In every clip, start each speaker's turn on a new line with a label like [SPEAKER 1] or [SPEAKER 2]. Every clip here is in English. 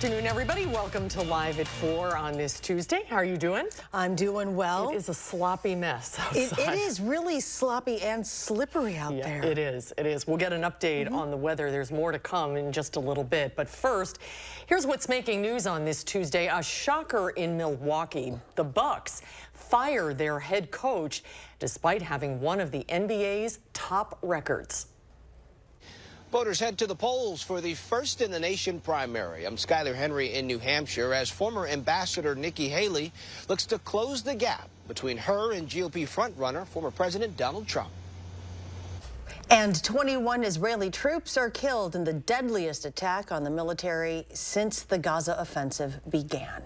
[SPEAKER 1] afternoon, everybody. Welcome to Live at 4 on this Tuesday. How are you doing?
[SPEAKER 2] I'm doing well.
[SPEAKER 1] It is a sloppy mess outside.
[SPEAKER 2] It is really sloppy and slippery out there.
[SPEAKER 1] It is. It is. We'll get an update on the weather. There's more to come in just a little bit. But first, here's what's making news on this Tuesday. A shocker in Milwaukee. The Bucks fire their head coach despite having one of the NBA's top records.
[SPEAKER 3] Voters head to the polls for the first in the nation primary. I'm Skyler Henry in New Hampshire as former Ambassador Nikki Haley looks to close the gap between her and GOP frontrunner, former President Donald Trump.
[SPEAKER 2] And 21 Israeli troops are killed in the deadliest attack on the military since the Gaza offensive began.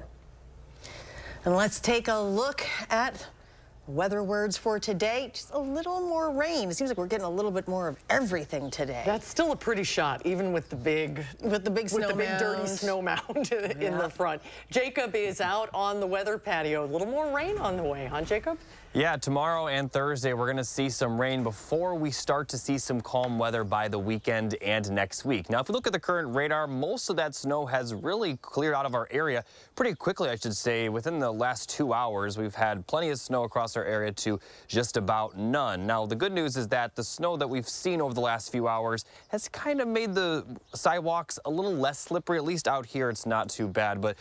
[SPEAKER 2] And let's take a look at weather words for today. Just a little more rain. It seems like we're getting a little bit more of everything today.
[SPEAKER 1] That's still a pretty shot, even with the big dirty snow mound in the front. Jacob is out on the weather patio. A little more rain on the way, huh, Jacob?
[SPEAKER 4] Yeah, tomorrow and Thursday, we're going to see some rain before we start to see some calm weather by the weekend and next week. Now, if we look at the current radar, most of that snow has really cleared out of our area pretty quickly, I should say. Within the last 2 hours, we've had plenty of snow across our area to just about none. Now, the good news is that the snow that we've seen over the last few hours has kind of made the sidewalks a little less slippery. At least out here, it's not too bad. But,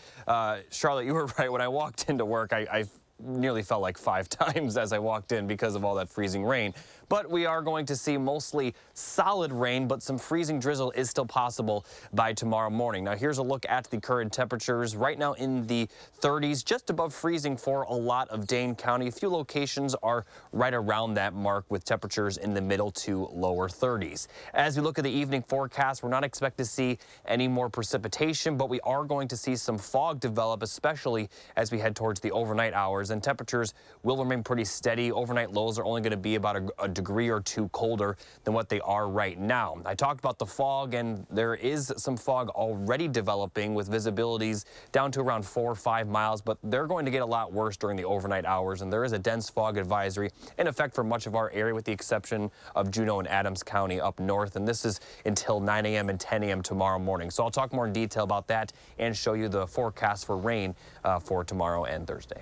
[SPEAKER 4] Charlotte, you were right. When I walked into work, I nearly felt like 5 times as I walked in because of all that freezing rain. But we are going to see mostly solid rain, but some freezing drizzle is still possible by tomorrow morning. Now, here's a look at the current temperatures. Right now in the 30s, just above freezing for a lot of Dane County. A few locations are right around that mark with temperatures in the middle to lower 30s. As we look at the evening forecast, we're not expecting to see any more precipitation, but we are going to see some fog develop, especially as we head towards the overnight hours. And temperatures will remain pretty steady. Overnight lows are only going to be about a degree or two colder than what they are right now. I talked about the fog, and there is some fog already developing with visibilities down to around 4 or 5 miles, but they're going to get a lot worse during the overnight hours, and there is a dense fog advisory in effect for much of our area with the exception of Juneau and Adams County up north, and this is until 9 a.m. and 10 a.m. tomorrow morning. So I'll talk more in detail about that and show you the forecast for rain for tomorrow and Thursday.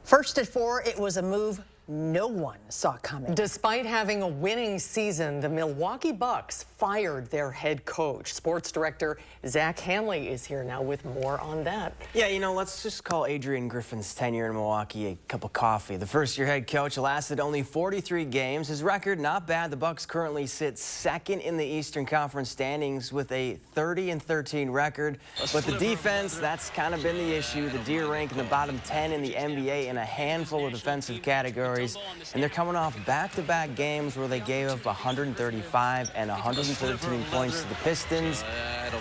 [SPEAKER 2] First at 4, it was a move no one saw coming.
[SPEAKER 1] Despite having a winning season, the Milwaukee Bucks fired their head coach. Sports director Zach Hanley is here now with more on that.
[SPEAKER 5] Yeah, you know, let's just call Adrian Griffin's tenure in Milwaukee a cup of coffee. The first-year head coach lasted only 43 games. His record, not bad. The Bucks currently sit second in the Eastern Conference standings with a 30-13 record. But the defense, that's kind of been the issue. The D rank in the bottom 10 in the NBA in a handful of defensive categories. And they're coming off back-to-back games where they gave up 135 and 113 points to the Pistons,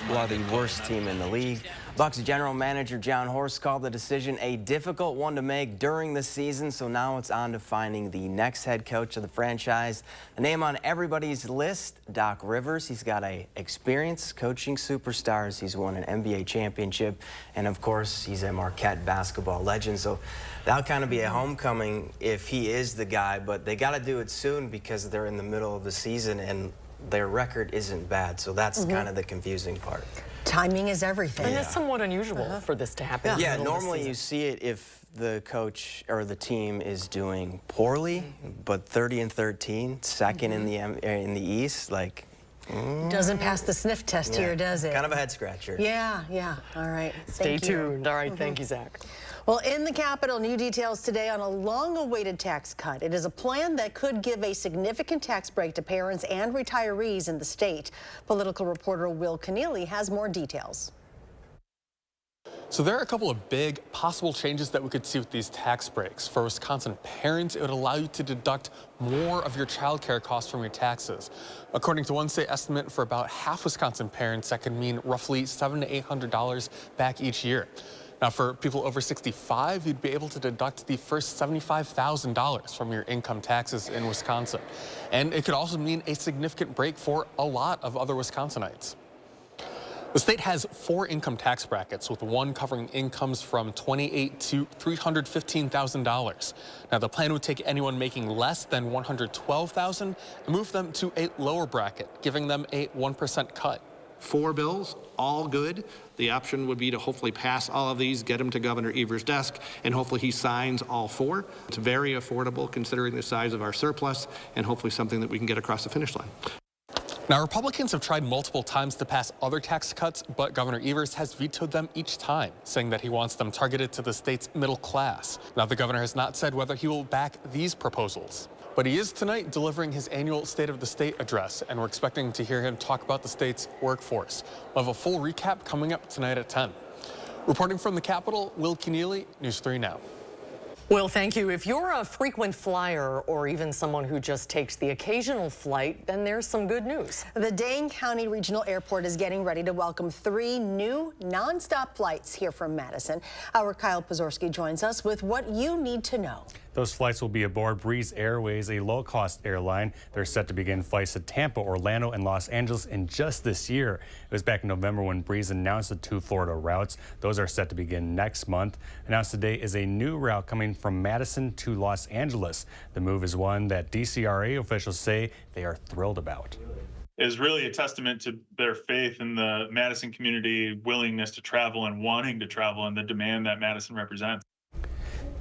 [SPEAKER 5] who are the worst team in the league. Bucks general manager John Horst called the decision a difficult one to make during the season, so now it's on to finding the next head coach of the franchise. A name on everybody's list, Doc Rivers. He's got a experienced coaching superstars. He's won an NBA championship, and of course, he's a Marquette basketball legend. So that'll kind of be a homecoming if he is the guy, but they got to do it soon because they're in the middle of the season and their record isn't bad. So that's kind of the confusing part.
[SPEAKER 2] Timing is everything.
[SPEAKER 1] And it's somewhat unusual for this to happen.
[SPEAKER 5] Yeah, normally you see it if the coach or the team is doing poorly, but 30-13, second in the East, like.
[SPEAKER 2] Doesn't pass the sniff test here, does it?
[SPEAKER 5] Kind of a head scratcher.
[SPEAKER 2] Yeah. All right.
[SPEAKER 1] Stay tuned. All right. Thank you, Zach.
[SPEAKER 2] Well, in the Capitol, new details today on a long-awaited tax cut. It is a plan that could give a significant tax break to parents and retirees in the state. Political reporter Will Keneally has more details.
[SPEAKER 6] So there are a couple of big possible changes that we could see with these tax breaks. For Wisconsin parents, it would allow you to deduct more of your child care costs from your taxes. According to one state estimate, for about half Wisconsin parents, that could mean roughly $700 to $800 back each year. Now, for people over 65, you'd be able to deduct the first $75,000 from your income taxes in Wisconsin. And it could also mean a significant break for a lot of other Wisconsinites. The state has 4 income tax brackets, with one covering incomes from $28,000 to $315,000. Now, the plan would take anyone making less than $112,000 and move them to a lower bracket, giving them a 1% cut.
[SPEAKER 7] 4 bills, all good. The option would be to hopefully pass all of these, get them to Governor Evers' desk, and hopefully he signs all 4. It's very affordable considering the size of our surplus, and hopefully something that we can get across the finish line.
[SPEAKER 6] Now, Republicans have tried multiple times to pass other tax cuts, but Governor Evers has vetoed them each time, saying that he wants them targeted to the state's middle class. Now, the governor has not said whether he will back these proposals. But he is tonight delivering his annual State of the State address, and we're expecting to hear him talk about the state's workforce. We'll have a full recap coming up tonight at 10. Reporting from the Capitol, Will Keneally, News 3 Now.
[SPEAKER 1] Will, thank you. If you're a frequent flyer or even someone who just takes the occasional flight, then there's some good news.
[SPEAKER 2] The Dane County Regional Airport is getting ready to welcome 3 new nonstop flights here from Madison. Our Kyle Pozorski joins us with what you need to know.
[SPEAKER 8] Those flights will be aboard Breeze Airways, a low-cost airline. They're set to begin flights to Tampa, Orlando, and Los Angeles in just this year. It was back in November when Breeze announced the 2 Florida routes. Those are set to begin next month. Announced today is a new route coming from Madison to Los Angeles. The move is one that DCRA officials say they are thrilled about.
[SPEAKER 9] Is really a testament to their faith in the Madison community, willingness to travel and wanting to travel, and the demand that Madison represents.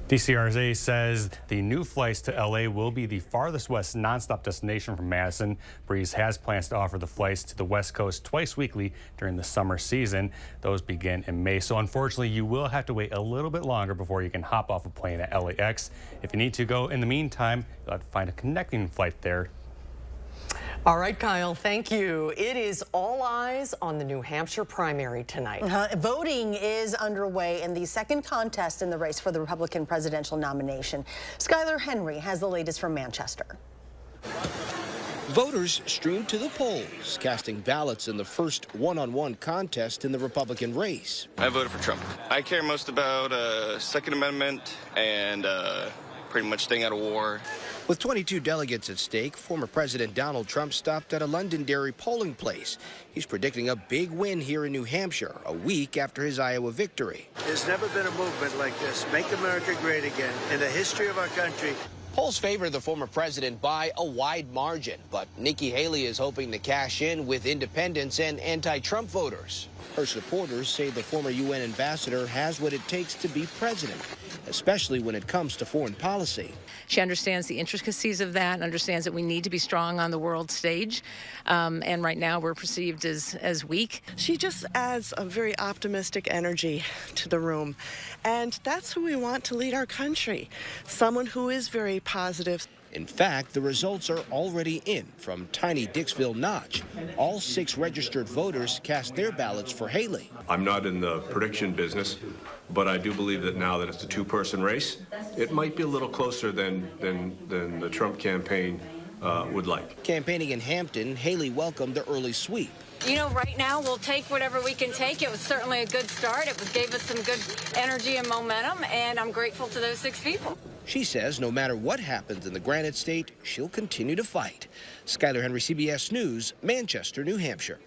[SPEAKER 8] DCRA says the new flights to LA will be the farthest west nonstop destination from Madison. Breeze has plans to offer the flights to the West Coast twice weekly during the summer season. Those begin in May. So unfortunately, you will have to wait a little bit longer before you can hop off a plane at LAX. If you need to go in the meantime, you'll have to find a connecting flight there.
[SPEAKER 1] All right, Kyle, thank you. It is all eyes on the New Hampshire primary tonight.
[SPEAKER 2] Voting is underway in the second contest in the race for the Republican presidential nomination. Skylar Henry has the latest from Manchester.
[SPEAKER 3] Voters streamed to the polls, casting ballots in the first one-on-one contest in the Republican race.
[SPEAKER 10] I voted for Trump. I care most about Second Amendment and pretty much staying out of war.
[SPEAKER 3] With 22 delegates at stake, former President Donald Trump stopped at a Londonderry polling place. He's predicting a big win here in New Hampshire, a week after his Iowa victory.
[SPEAKER 11] There's never been a movement like this. Make America great again in the history of our country.
[SPEAKER 3] Polls favor the former president by a wide margin, but Nikki Haley is hoping to cash in with independents and anti-Trump voters. Her supporters say the former UN ambassador has what it takes to be president, especially when it comes to foreign policy.
[SPEAKER 12] She understands the intricacies of that, understands that we need to be strong on the world stage, and right now we're perceived as weak.
[SPEAKER 13] She just adds a very optimistic energy to the room, and that's who we want to lead our country, someone who is very positive.
[SPEAKER 3] In fact, the results are already in from tiny Dixville Notch. All 6 registered voters cast their ballots for Haley.
[SPEAKER 14] I'm not in the prediction business, but I do believe that now that it's a 2-person race, it might be a little closer than the Trump campaign would like.
[SPEAKER 3] Campaigning in Hampton, Haley welcomed the early sweep.
[SPEAKER 12] You know, right now we'll take whatever we can take. It was certainly a good start. It gave us some good energy and momentum, and I'm grateful to those 6 people.
[SPEAKER 3] She says no matter what happens in the Granite State, she'll continue to fight. Skylar Henry, CBS News, Manchester, New Hampshire.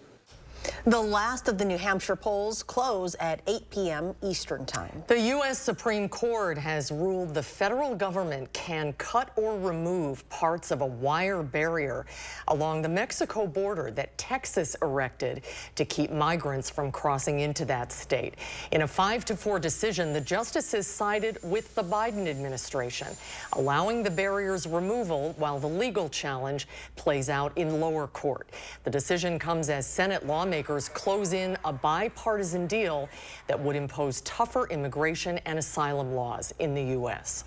[SPEAKER 2] The last of the New Hampshire polls close at 8 p.m. Eastern Time.
[SPEAKER 1] The U.S. Supreme Court has ruled the federal government can cut or remove parts of a wire barrier along the Mexico border that Texas erected to keep migrants from crossing into that state. In a 5-4 decision, the justices sided with the Biden administration, allowing the barrier's removal while the legal challenge plays out in lower court. The decision comes as Senate lawmakers close in a bipartisan deal that would impose tougher immigration and asylum laws in the U.S.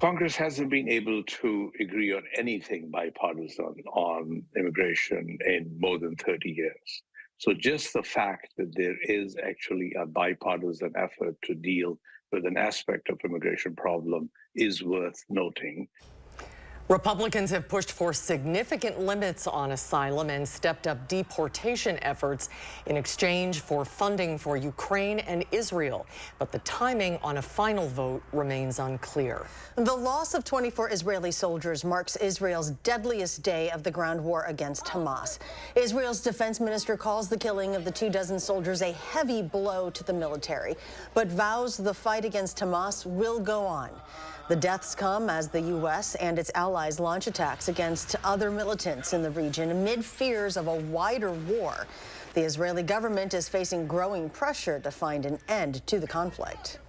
[SPEAKER 15] Congress hasn't been able to agree on anything bipartisan on immigration in more than 30 years. So just the fact that there is actually a bipartisan effort to deal with an aspect of immigration problem is worth noting.
[SPEAKER 1] Republicans have pushed for significant limits on asylum and stepped up deportation efforts in exchange for funding for Ukraine and Israel. But the timing on a final vote remains unclear.
[SPEAKER 2] The loss of 24 Israeli soldiers marks Israel's deadliest day of the ground war against Hamas. Israel's defense minister calls the killing of the 24 soldiers a heavy blow to the military, but vows the fight against Hamas will go on. The deaths come as the U.S. and its allies launch attacks against other militants in the region amid fears of a wider war. The Israeli government is facing growing pressure to find an end to the conflict.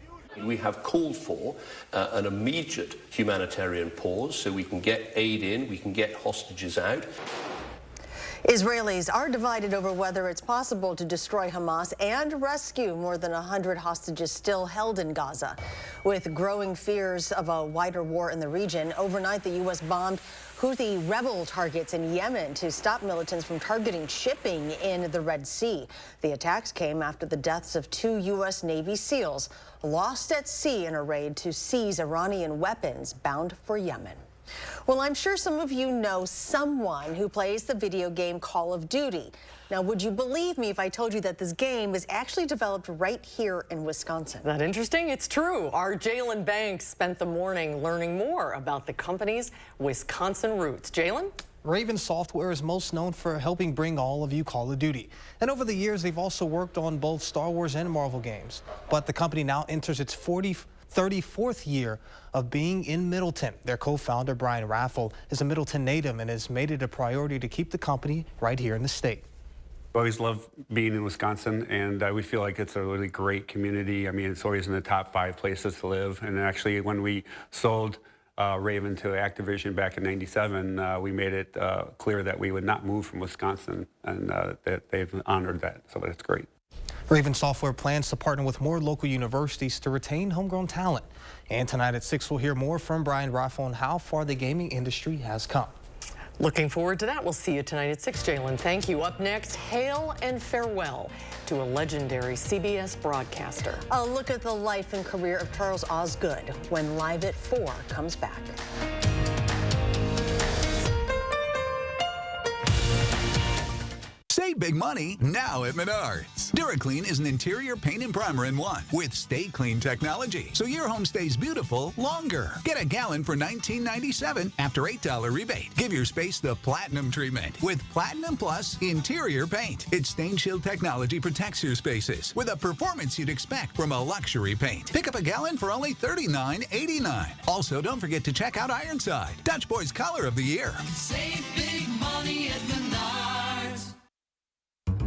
[SPEAKER 16] We have called for an immediate humanitarian pause so we can get aid in, we can get hostages out.
[SPEAKER 2] Israelis are divided over whether it's possible to destroy Hamas and rescue more than 100 hostages still held in Gaza. With growing fears of a wider war in the region, overnight the U.S. bombed Houthi rebel targets in Yemen to stop militants from targeting shipping in the Red Sea. The attacks came after the deaths of 2 U.S. Navy SEALs lost at sea in a raid to seize Iranian weapons bound for Yemen. Well, I'm sure some of you know someone who plays the video game Call of Duty. Now, would you believe me if I told you that this game is actually developed right here in Wisconsin?
[SPEAKER 1] That interesting? It's true. Our Jalen Banks spent the morning learning more about the company's Wisconsin roots. Jalen?
[SPEAKER 17] Raven Software is most known for helping bring all of you Call of Duty. And over the years, they've also worked on both Star Wars and Marvel games. But the company now enters its 34th year of being in Middleton. Their co-founder, Brian Raffel, is a Middleton native and has made it a priority to keep the company right here in the state.
[SPEAKER 18] I always love being in Wisconsin, and we feel like it's a really great community. I mean, it's always in the top 5 places to live. And actually, when we sold Raven to Activision back in '97, we made it clear that we would not move from Wisconsin, and that they've honored that, so that's great.
[SPEAKER 17] Raven Software plans to partner with more local universities to retain homegrown talent. And tonight at 6, we'll hear more from Brian Raffel on how far the gaming industry has come.
[SPEAKER 1] Looking forward to that. We'll see you tonight at 6, Jalen. Thank you. Up next, hail and farewell to a legendary CBS broadcaster.
[SPEAKER 2] A look at the life and career of Charles Osgood when Live at 4 comes back.
[SPEAKER 19] Save big money now at Menards. DuraClean is an interior paint and primer in one with Stay Clean technology, so your home stays beautiful longer. Get a gallon for $19.97 after $8 rebate. Give your space the Platinum treatment with Platinum Plus interior paint. Its stain shield technology protects your spaces with a performance you'd expect from a luxury paint. Pick up a gallon for only $39.89. Also, don't forget to check out Ironside, Dutch Boy's Color of the Year.
[SPEAKER 20] Save big money at Menards.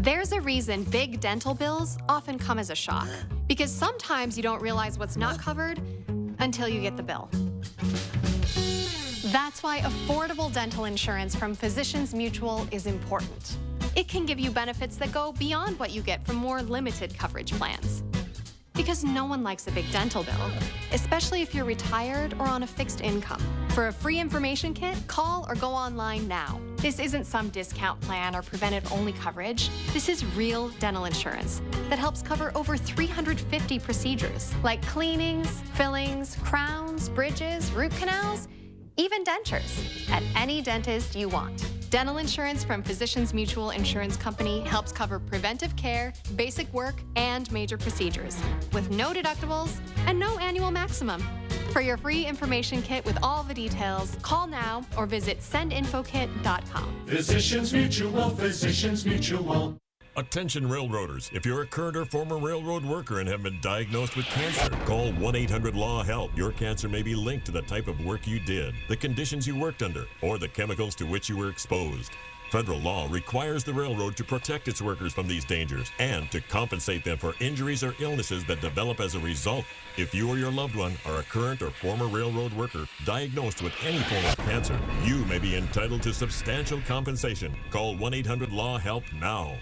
[SPEAKER 21] There's a reason big dental bills often come as a shock, because sometimes you don't realize what's not covered until you get the bill. That's why affordable dental insurance from Physicians Mutual is important. It can give you benefits that go beyond what you get from more limited coverage plans. Because no one likes a big dental bill, especially if you're retired or on a fixed income. For a free information kit, call or go online now. This isn't some discount plan or preventive-only coverage. This is real dental insurance that helps cover over 350 procedures, like cleanings, fillings, crowns, bridges, root canals, even dentures, at any dentist you want. Dental insurance from Physicians Mutual Insurance Company helps cover preventive care, basic work, and major procedures, with no deductibles and no annual maximum. For your free information kit with all the details, call now or visit sendinfokit.com.
[SPEAKER 20] Physicians Mutual, Physicians Mutual.
[SPEAKER 22] Attention railroaders, if you're a current or former railroad worker and have been diagnosed with cancer, call 1-800-LAW-HELP. Your cancer may be linked to the type of work you did, the conditions you worked under, or the chemicals to which you were exposed. Federal law requires the railroad to protect its workers from these dangers and to compensate them for injuries or illnesses that develop as a result. If you or your loved one are a current or former railroad worker diagnosed with any form of cancer, you may be entitled to substantial compensation. Call 1-800-LAW-HELP now.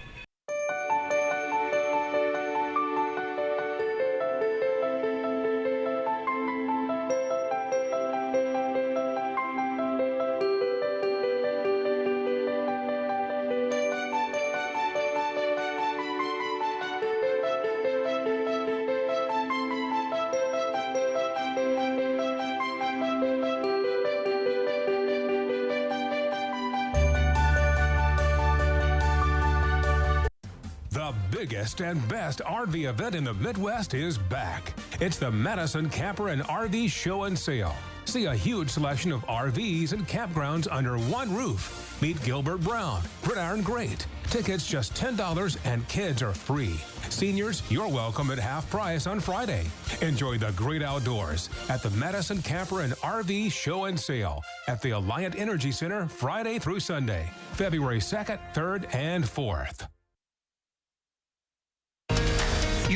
[SPEAKER 23] The biggest and best RV event in the Midwest is back. It's the Madison Camper and RV Show and Sale. See a huge selection of RVs and campgrounds under one roof. Meet Gilbert Brown, Gridiron Great. Tickets just $10 and kids are free. Seniors, you're welcome at half price on Friday. Enjoy the great outdoors at the Madison Camper and RV Show and Sale at the Alliant Energy Center Friday through Sunday, February 2nd, 3rd, and 4th.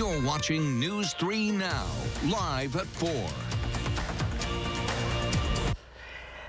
[SPEAKER 19] You're watching News 3 Now, live at 4.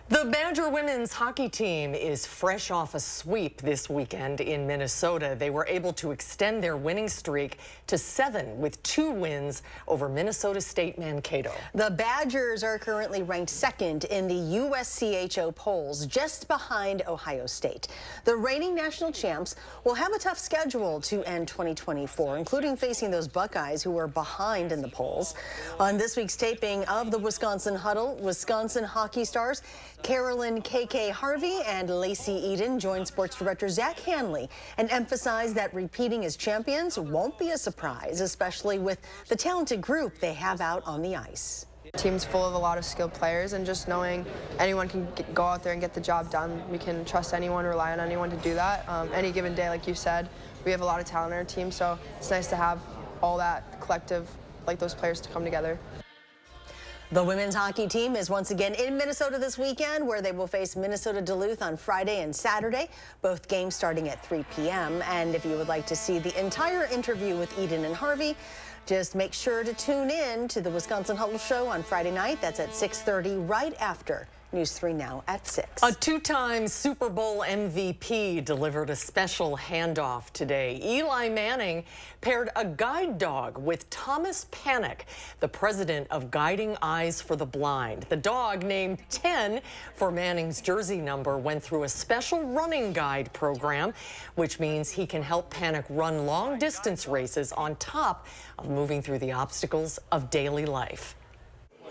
[SPEAKER 1] The Badger women's hockey team is fresh off a sweep this weekend in Minnesota. They were able to extend their winning streak to 7 with 2 wins over Minnesota State Mankato.
[SPEAKER 2] The Badgers are currently ranked 2nd in the USCHO polls, just behind Ohio State. The reigning national champs will have a tough schedule to end 2024, including facing those Buckeyes who are behind in the polls. On this week's taping of the Wisconsin Huddle, Wisconsin hockey stars Carolyn KK Harvey and Lacey Eden joined sports director Zach Hanley and emphasized that repeating as champions won't be a surprise, especially with the talented group they have out on the ice.
[SPEAKER 4] The team's full of a lot of skilled players, and just knowing anyone can go out there and get the job done. We can trust anyone, rely on anyone to do that. Any given day, like you said, we have a lot of talent in our team, so it's nice to have all that collective, like those players, to come together.
[SPEAKER 2] The women's hockey team is once again in Minnesota this weekend, where they will face Minnesota Duluth on Friday and Saturday, both games starting at 3 p.m. And if you would like to see the entire interview with Eden and Harvey, just make sure to tune in to the Wisconsin Huddle Show on Friday night. That's at 6:30, right after News 3 Now at 6.
[SPEAKER 1] A 2-time Super Bowl MVP delivered a special handoff today. Eli Manning paired a guide dog with Thomas Panic, the president of Guiding Eyes for the Blind. The dog, named 10 for Manning's jersey number, went through a special running guide program, which means he can help Panic run long-distance races on top of moving through the obstacles of daily life.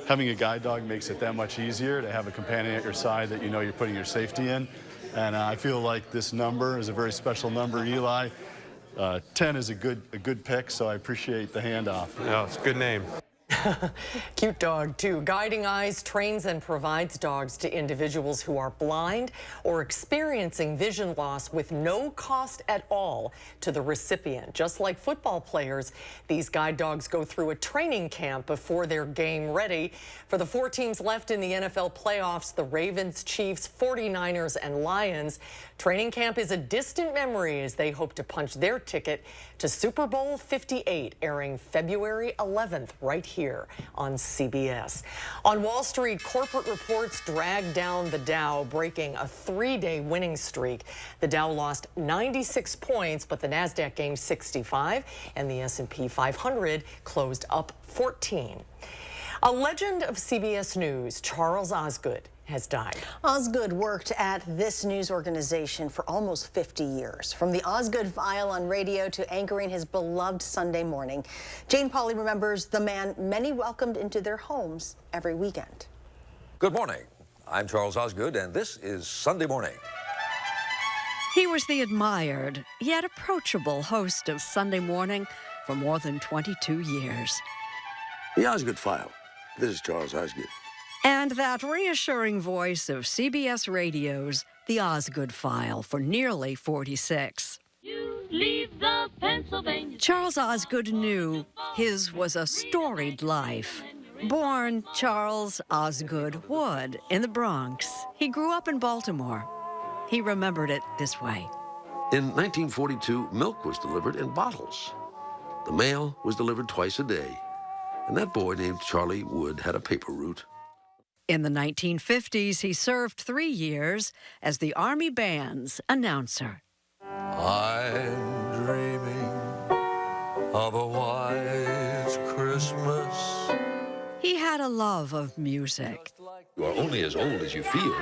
[SPEAKER 5] Having a guide dog makes it that much easier to have a companion at your side that you know you're putting your safety in. And I feel like this number is a very special number, Eli. 10 is a good pick, so I appreciate the handoff.
[SPEAKER 7] Yeah, it's a good name.
[SPEAKER 1] Cute dog, too. Guiding Eyes trains and provides dogs to individuals who are blind or experiencing vision loss with no cost at all to the recipient. Just like football players, these guide dogs go through a training camp before they're game ready. For the 4 teams left in the NFL playoffs, the Ravens, Chiefs, 49ers, and Lions, training camp is a distant memory as they hope to punch their ticket to Super Bowl 58, airing February 11th right here on CBS. On Wall Street, corporate reports dragged down the Dow, breaking a 3-day winning streak. The Dow lost 96 points, but the Nasdaq gained 65, and the S&P 500 closed up 14. A legend of CBS News, Charles Osgood, has died.
[SPEAKER 2] Osgood worked at this news organization for almost 50 years. From the Osgood File on radio to anchoring his beloved Sunday morning, Jane Pauley remembers the man many welcomed into their homes every weekend.
[SPEAKER 24] Good morning. I'm Charles Osgood, and this is Sunday Morning.
[SPEAKER 25] He was the admired, yet approachable host of Sunday Morning for more than 22 years.
[SPEAKER 26] The Osgood File. This is Charles Osgood.
[SPEAKER 25] And that reassuring voice of CBS Radio's The Osgood File for nearly 46. Charles Osgood knew his was a storied life. Born Charles Osgood Wood in the Bronx, he grew up in Baltimore. He remembered it this way.
[SPEAKER 26] In 1942, milk was delivered in bottles. The mail was delivered twice a day. And that boy named Charlie Wood had a paper route.
[SPEAKER 25] In the 1950s, he served 3 years as the Army Band's announcer.
[SPEAKER 24] I'm dreaming of a white Christmas.
[SPEAKER 25] He had a love of music.
[SPEAKER 26] You are only as old as you feel.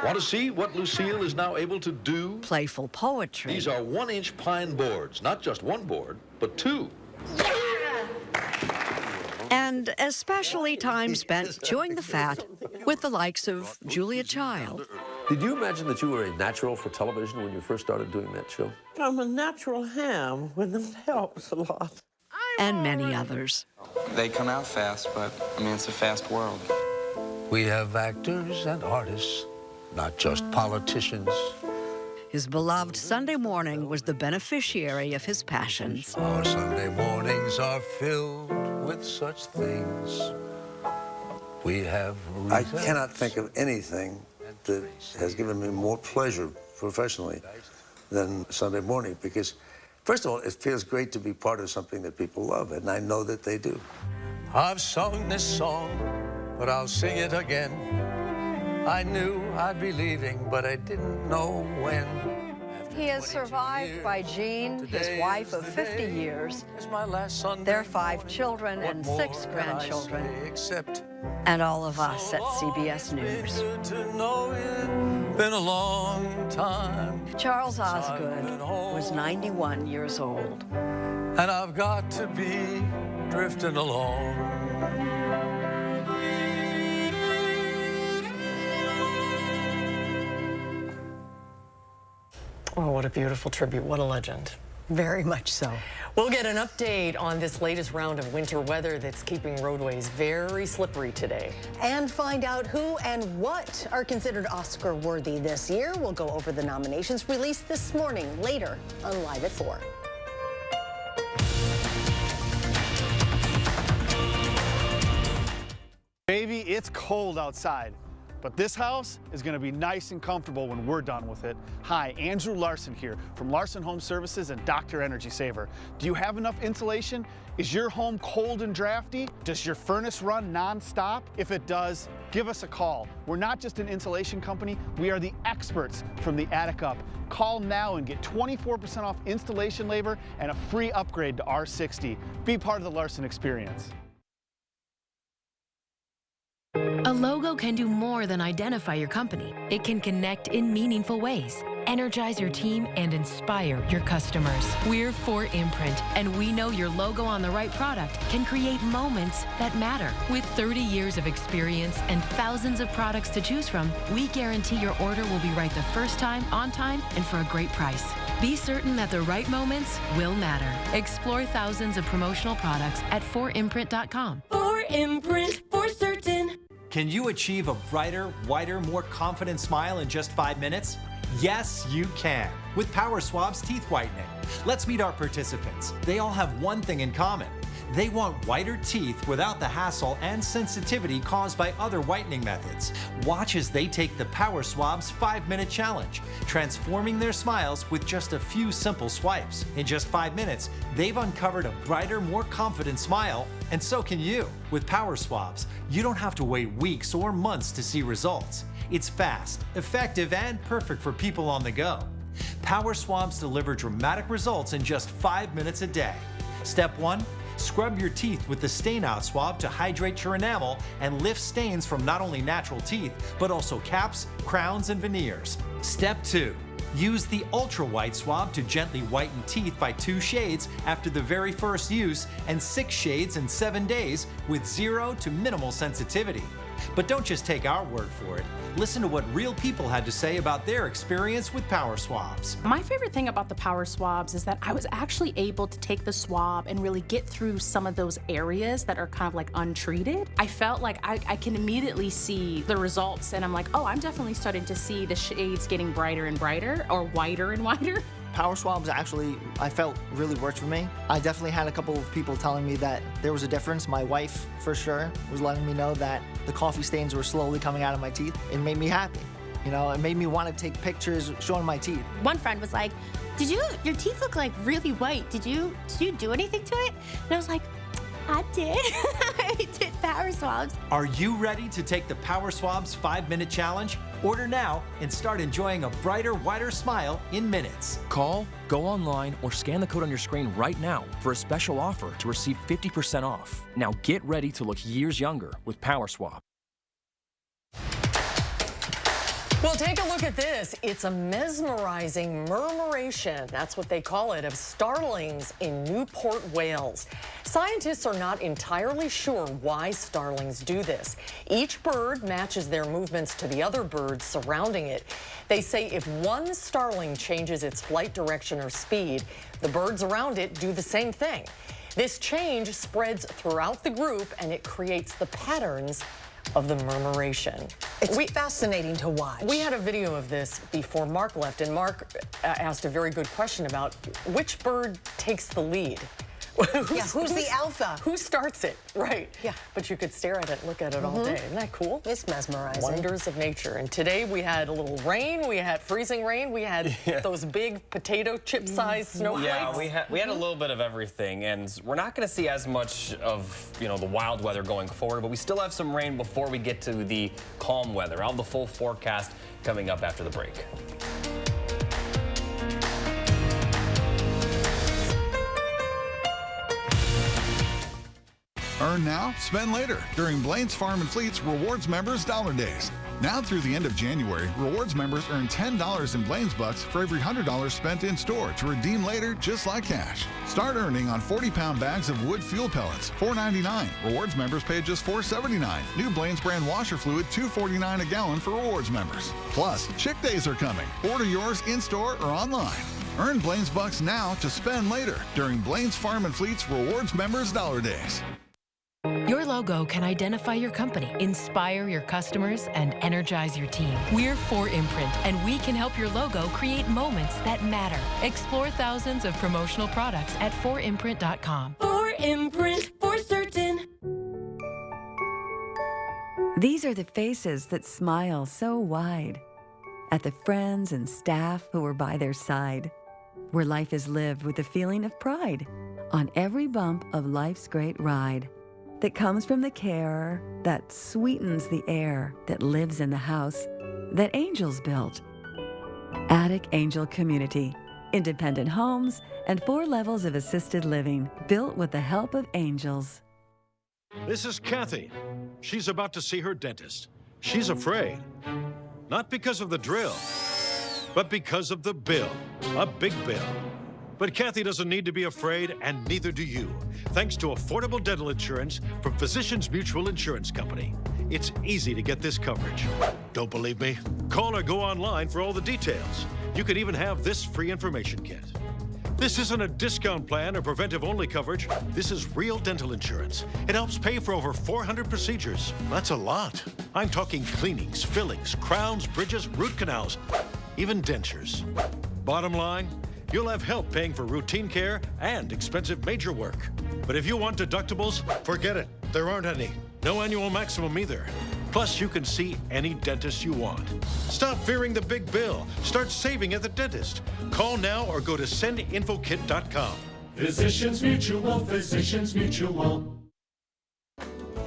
[SPEAKER 26] Want to see what Lucille is now able to do?
[SPEAKER 25] Playful poetry.
[SPEAKER 26] These are 1-inch pine boards, not just one board, but 2.
[SPEAKER 25] And especially time spent chewing the fat with the likes of Julia Child.
[SPEAKER 26] Did you imagine that you were a natural for television when you first started doing that show?
[SPEAKER 27] I'm a natural ham when it helps a lot.
[SPEAKER 25] And many others.
[SPEAKER 28] They come out fast, but, I mean, it's a fast world.
[SPEAKER 24] We have actors and artists, not just politicians.
[SPEAKER 25] His beloved Sunday Morning was the beneficiary of his passions.
[SPEAKER 24] Our Sunday mornings are filled with such things. We have reason.
[SPEAKER 26] I cannot think of anything that has given me more pleasure professionally than Sunday Morning, because
[SPEAKER 24] First of all, it feels great to be part of something that people love, and I know that they do. I've sung this song, but I'll sing it again. I knew I'd be leaving, but I didn't know when.
[SPEAKER 25] He is survived by Jean, his wife of 50 years, their 5 children and 6 grandchildren, and all of us at CBS News.
[SPEAKER 24] Been a long time.
[SPEAKER 25] Charles Osgood was 91 years old.
[SPEAKER 24] And I've got to be drifting along.
[SPEAKER 1] Oh, what a beautiful tribute. What a legend.
[SPEAKER 2] Very much so.
[SPEAKER 1] We'll get an update on this latest round of winter weather that's keeping roadways very slippery today.
[SPEAKER 2] And find out who and what are considered Oscar-worthy this year. We'll go over the nominations released this morning, later on Live at 4.
[SPEAKER 6] Baby, it's cold outside, but this house is going to be nice and comfortable when we're done with it. Hi, Andrew Larson here from Larson Home Services and Dr. Energy Saver. Do you have enough insulation? Is your home cold and drafty? Does your furnace run nonstop? If it does, give us a call. We're not just an insulation company, we are the experts from the attic up. Call now and get 24% off installation labor and a free upgrade to R60. Be part of the Larson experience.
[SPEAKER 7] A logo can do more than identify your company. It can connect in meaningful ways, energize your team, and inspire your customers. We're 4imprint, and we know your logo on the right product can create moments that matter. With 30 years of experience and thousands of products to choose from, we guarantee your order will be right the first time, on time, and for a great price. Be certain that the right moments will matter. Explore thousands of promotional products at 4imprint.com.
[SPEAKER 8] 4imprint, for certain.
[SPEAKER 9] Can you achieve a brighter, whiter, more confident smile in just 5 minutes? Yes, you can, with Power Swab's teeth whitening. Let's meet our participants. They all have one thing in common. They want whiter teeth without the hassle and sensitivity caused by other whitening methods. Watch as they take the Power Swab's 5-minute challenge, transforming their smiles with just a few simple swipes. In just 5 minutes, they've uncovered a brighter, more confident smile, and so can you. With Power Swabs, you don't have to wait weeks or months to see results. It's fast, effective, and perfect for people on the go. Power Swabs deliver dramatic results in just 5 minutes a day. Step 1. Scrub your teeth with the stain out swab to hydrate your enamel and lift stains from not only natural teeth, but also caps, crowns, and veneers. Step 2. Use the ultra white swab to gently whiten teeth by 2 shades after the very first use and 6 shades in 7 days with 0 to minimal sensitivity. But don't just take our word for it. Listen to what real people had to say about their experience with Power Swabs.
[SPEAKER 10] My favorite thing about the Power Swabs is that I was actually able to take the swab and really get through some of those areas that are kind of like untreated. I felt like I can immediately see the results, and I'm like, oh, I'm definitely starting to see the shades getting brighter and brighter, or whiter and whiter.
[SPEAKER 11] Power Swabs actually, I felt, really worked for me. I definitely had a couple of people telling me that there was a difference. My wife, for sure, was letting me know that the coffee stains were slowly coming out of my teeth. It made me happy. You know, it made me want to take pictures showing my teeth.
[SPEAKER 8] One friend was like, your teeth look like really white. Did you do anything to it? And I was like, I did. I did Power Swabs.
[SPEAKER 9] Are you ready to take the Power Swabs 5-minute challenge? Order now and start enjoying a brighter, whiter smile in minutes.
[SPEAKER 13] Call, go online, or scan the code on your screen right now for a special offer to receive 50% off. Now get ready to look years younger with Power Swab.
[SPEAKER 1] Well, take a look at this. It's a mesmerizing murmuration, that's what they call it, of starlings in Newport, Wales. Scientists are not entirely sure why starlings do this. Each bird matches their movements to the other birds surrounding it. They say if one starling changes its flight direction or speed, the birds around it do the same thing. This change spreads throughout the group, and it creates the patterns of the murmuration.
[SPEAKER 2] It's fascinating to watch.
[SPEAKER 1] We had a video of this before Mark left, and Mark asked a very good question about which bird takes the lead.
[SPEAKER 2] Who's the alpha?
[SPEAKER 1] Who starts it? Right.
[SPEAKER 2] Yeah.
[SPEAKER 1] But you could stare at it and look at it all day. Isn't that cool?
[SPEAKER 2] It's mesmerizing.
[SPEAKER 1] Wonders of nature. And today we had a little rain. We had freezing rain. We had those big potato chip-sized snowflakes.
[SPEAKER 3] Yeah, we had a little bit of everything, and we're not going to see as much of the wild weather going forward, but we still have some rain before we get to the calm weather. I'll have the full forecast coming up after the break.
[SPEAKER 12] Earn now, spend later during Blaine's Farm and Fleet's Rewards Members Dollar Days. Now through the end of January, Rewards members earn $10 in Blaine's Bucks for every $100 spent in store to redeem later just like cash. Start earning on 40-pound bags of wood fuel pellets, $4.99. Rewards members pay just $4.79. New Blaine's brand washer fluid, $2.49 a gallon for Rewards members. Plus, Chick Days are coming. Order yours in-store or online. Earn Blaine's Bucks now to spend later during Blaine's Farm and Fleet's Rewards Members Dollar Days.
[SPEAKER 7] Your logo can identify your company, inspire your customers, and energize your team. We're 4imprint, and we can help your logo create moments that matter. Explore thousands of promotional products at 4imprint.com.
[SPEAKER 14] 4imprint, for certain.
[SPEAKER 15] These are the faces that smile so wide at the friends and staff who are by their side, where life is lived with a feeling of pride on every bump of life's great ride. That comes from the care that sweetens the air that lives in the house that angels built. Attic Angel Community, independent homes and 4 levels of assisted living built with the help of angels.
[SPEAKER 16] This is Kathy. She's about to see her dentist. She's afraid. Not because of the drill, but because of the bill. A big bill. But Kathy doesn't need to be afraid, and neither do you, thanks to affordable dental insurance from Physicians Mutual Insurance Company. It's easy to get this coverage. Don't believe me? Call or go online for all the details. You could even have this free information kit. This isn't a discount plan or preventive-only coverage. This is real dental insurance. It helps pay for over 400 procedures. That's a lot. I'm talking cleanings, fillings, crowns, bridges, root canals, even dentures. Bottom line, you'll have help paying for routine care and expensive major work. But if you want deductibles, forget it. There aren't any. No annual maximum either. Plus, you can see any dentist you want. Stop fearing the big bill. Start saving at the dentist. Call now or go to sendinfokit.com.
[SPEAKER 20] Physicians Mutual, Physicians Mutual.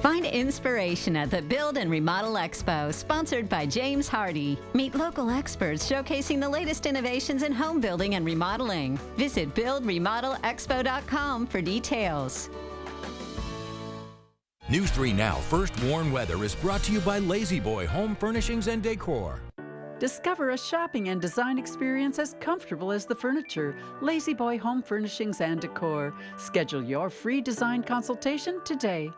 [SPEAKER 17] Find inspiration at the Build and Remodel Expo, sponsored by James Hardy. Meet local experts showcasing the latest innovations in home building and remodeling. Visit buildremodelexpo.com for details.
[SPEAKER 13] News 3 Now First Warn Weather is brought to you by Lazy Boy Home Furnishings and Decor.
[SPEAKER 18] Discover a shopping and design experience as comfortable as the furniture. Lazy Boy Home Furnishings and Decor. Schedule your free design consultation today.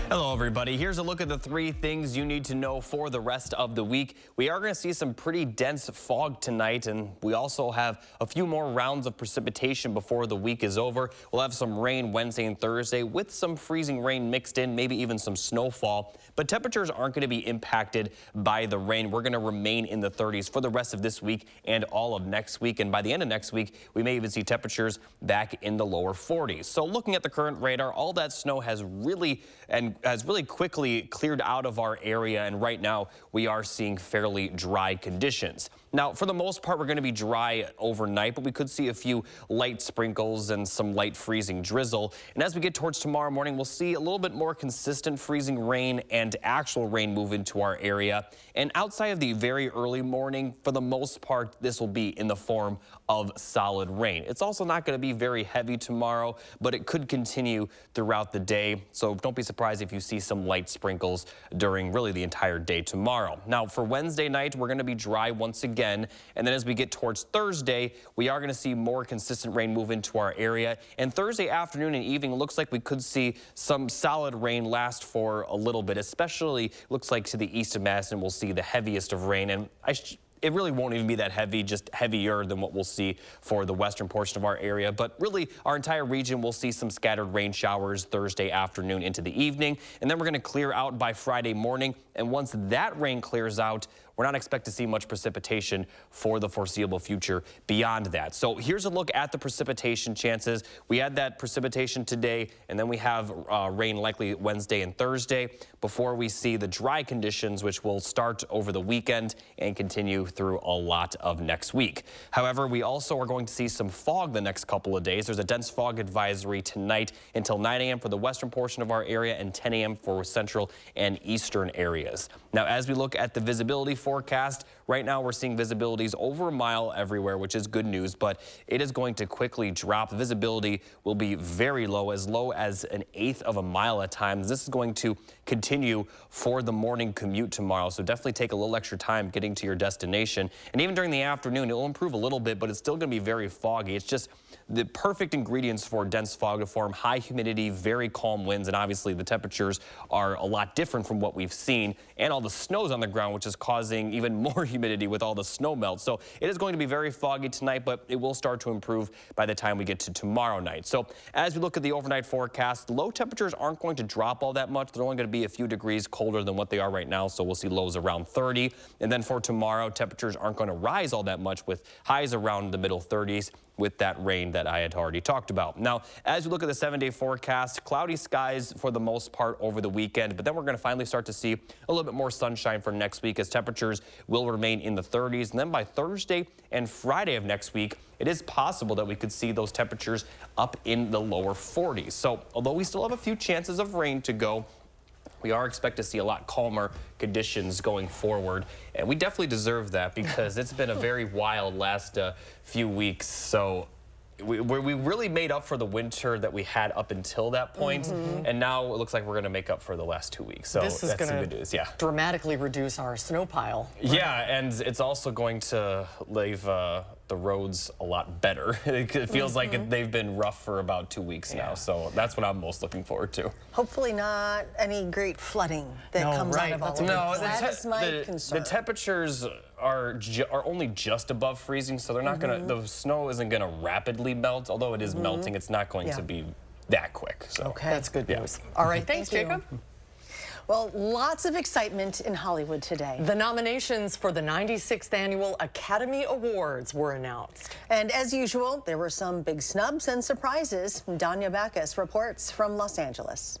[SPEAKER 3] Hello, everybody. Here's a look at the 3 things you need to know for the rest of the week. We are going to see some pretty dense fog tonight, and we also have a few more rounds of precipitation before the week is over. We'll have some rain Wednesday and Thursday with some freezing rain mixed in, maybe even some snowfall. But temperatures aren't going to be impacted by the rain. We're going to remain in the 30s for the rest of this week and all of next week. And by the end of next week, we may even see temperatures back in the lower 40s. So looking at the current radar, all that snow has really quickly cleared out of our area, and right now we are seeing fairly dry conditions. Now, for the most part, we're going to be dry overnight, but we could see a few light sprinkles and some light freezing drizzle. And as we get towards tomorrow morning, we'll see a little bit more consistent freezing rain and actual rain move into our area. And outside of the very early morning, for the most part, this will be in the form of solid rain. It's also not going to be very heavy tomorrow, but it could continue throughout the day. So don't be surprised if you see some light sprinkles during really the entire day tomorrow. Now, for Wednesday night, we're going to be dry once again. And then as we get towards Thursday, we are going to see more consistent rain move into our area. And Thursday afternoon and evening, looks like we could see some solid rain last for a little bit, especially looks like to the east of Madison, we'll see the heaviest of rain. And it really won't even be that heavy, just heavier than what we'll see for the western portion of our area. But really, our entire region will see some scattered rain showers Thursday afternoon into the evening. And then we're going to clear out by Friday morning. And once that rain clears out, we're we're not expected to see much precipitation for the foreseeable future beyond that. So here's a look at the precipitation chances. We had that precipitation today, and then we have rain likely Wednesday and Thursday before we see the dry conditions, which will start over the weekend and continue through a lot of next week. However, we also are going to see some fog the next couple of days. There's a dense fog advisory tonight until 9 a.m. for the western portion of our area and 10 a.m. for central and eastern areas. Now, as we look at the visibility forecast, right now we're seeing visibilities over a mile everywhere, which is good news, but it is going to quickly drop. Visibility will be very low as 1/8 of a mile at times. This is going to continue for the morning commute tomorrow, so definitely take a little extra time getting to your destination. And even during the afternoon, it will improve a little bit, but it's still going to be very foggy. It's just the perfect ingredients for dense fog to form: high humidity, very calm winds, and obviously the temperatures are a lot different from what we've seen, and all the snow's on the ground, which is causing even more humidity with all the snow melt. So it is going to be very foggy tonight, but it will start to improve by the time we get to tomorrow night. So as we look at the overnight forecast, the low temperatures aren't going to drop all that much. They're only going to be a few degrees colder than what they are right now, so we'll see lows around 30. And then for tomorrow, temperatures aren't going to rise all that much, with highs around the middle 30s. With that rain that I had already talked about. Now, as we look at the 7-day forecast, cloudy skies for the most part over the weekend, but then we're going to finally start to see a little bit more sunshine for next week as temperatures will remain in the 30s. And then by Thursday and Friday of next week, it is possible that we could see those temperatures up in the lower 40s. So although we still have a few chances of rain to go, we are expected to see a lot calmer conditions going forward, and we definitely deserve that because it's been a very wild last few weeks. So we really made up for the winter that we had up until that point, and now it looks like we're going to make up for the last 2 weeks. So
[SPEAKER 1] this is
[SPEAKER 3] that's some good news. Yeah,
[SPEAKER 1] dramatically reduce our snow pile. Right?
[SPEAKER 3] Yeah, and it's also going to leave the roads a lot better. It feels like they've been rough for about 2 weeks now, so that's what I'm most are looking to.
[SPEAKER 2] Hopefully not any great flooding that comes out of all of this.
[SPEAKER 3] No,
[SPEAKER 2] that is my concern.
[SPEAKER 3] The temperatures are only just above freezing, so they're not going to, the snow isn't going to rapidly melt, although it is melting, it's not going to be that quick. So
[SPEAKER 2] okay.
[SPEAKER 1] That's good news. All right, thanks, Jacob.
[SPEAKER 2] Well, lots of excitement in Hollywood today.
[SPEAKER 1] The nominations for the 96th Annual Academy Awards were announced.
[SPEAKER 2] And as usual, there were some big snubs and surprises. Danya Backus reports from Los Angeles.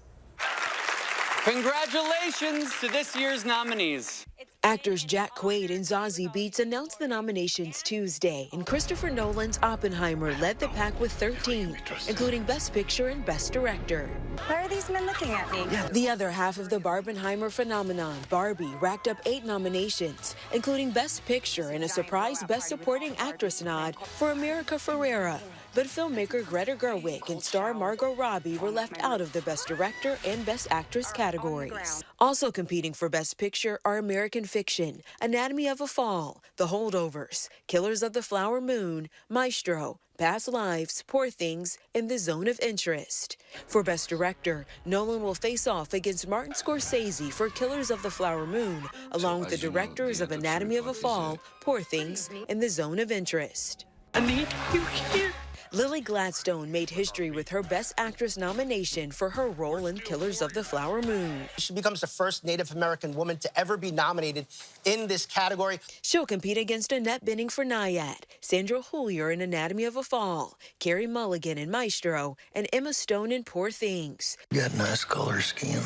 [SPEAKER 4] Congratulations to this year's nominees.
[SPEAKER 5] Actors Jack Quaid and Zazie Beetz announced the nominations Tuesday, and Christopher Nolan's Oppenheimer led the pack with 13, including Best Picture and Best Director.
[SPEAKER 19] Why are these men looking at me?
[SPEAKER 5] The other half of the Barbenheimer phenomenon, Barbie, racked up 8 nominations, including Best Picture and a surprise Best Supporting Actress nod for America Ferrera. But filmmaker Greta Gerwig and star Margot Robbie were left out of the Best Director and Best Actress categories. Also competing for Best Picture are American Fiction, Anatomy of a Fall, The Holdovers, Killers of the Flower Moon, Maestro, Past Lives, Poor Things, and The Zone of Interest. For Best Director, Nolan will face off against Martin Scorsese for Killers of the Flower Moon, along with the directors of Anatomy of a Fall, Poor Things, and The Zone of Interest.
[SPEAKER 19] I need you here.
[SPEAKER 5] Lily Gladstone made history with her Best Actress nomination for her role in Killers of the Flower Moon.
[SPEAKER 21] She becomes the first Native American woman to ever be nominated in this category.
[SPEAKER 5] She'll compete against Annette Bening for Nyad, Sandra Hoolier in Anatomy of a Fall, Carey Mulligan in Maestro, and Emma Stone in Poor Things.
[SPEAKER 24] You got nice color scheme.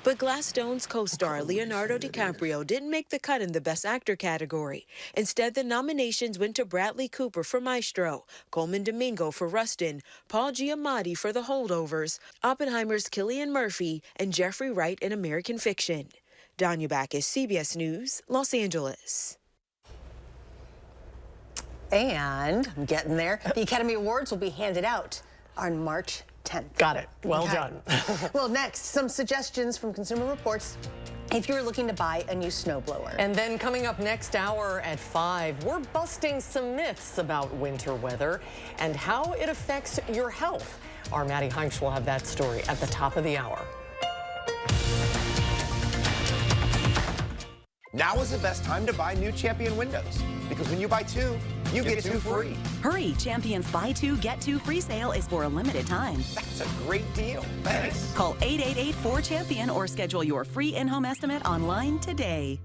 [SPEAKER 5] But Gladstone's co-star Leonardo DiCaprio didn't make the cut in the Best Actor category. Instead, the nominations went to Bradley Cooper for Maestro, Coleman Domingo for Rustin, Paul Giamatti for The Holdovers, Oppenheimer's Cillian Murphy, and Jeffrey Wright in American Fiction. Danya Backus, CBS News, Los Angeles.
[SPEAKER 2] And I'm getting there. The Academy Awards will be handed out on March 10th.
[SPEAKER 1] Got it. Well done.
[SPEAKER 2] Well, next, some suggestions from Consumer Reports if you're looking to buy a new snowblower.
[SPEAKER 1] And then coming up next hour at 5, we're busting some myths about winter weather and how it affects your health. Our Maddie Heinz will have that story at the top of the hour.
[SPEAKER 22] Now is the best time to buy new Champion windows, because when you buy 2, you get 2 free.
[SPEAKER 23] Hurry, Champion's Buy 2, Get 2 free sale is for a limited time.
[SPEAKER 22] That's a great deal. Thanks.
[SPEAKER 23] Call 888-4CHAMPION or schedule your free in-home estimate online today.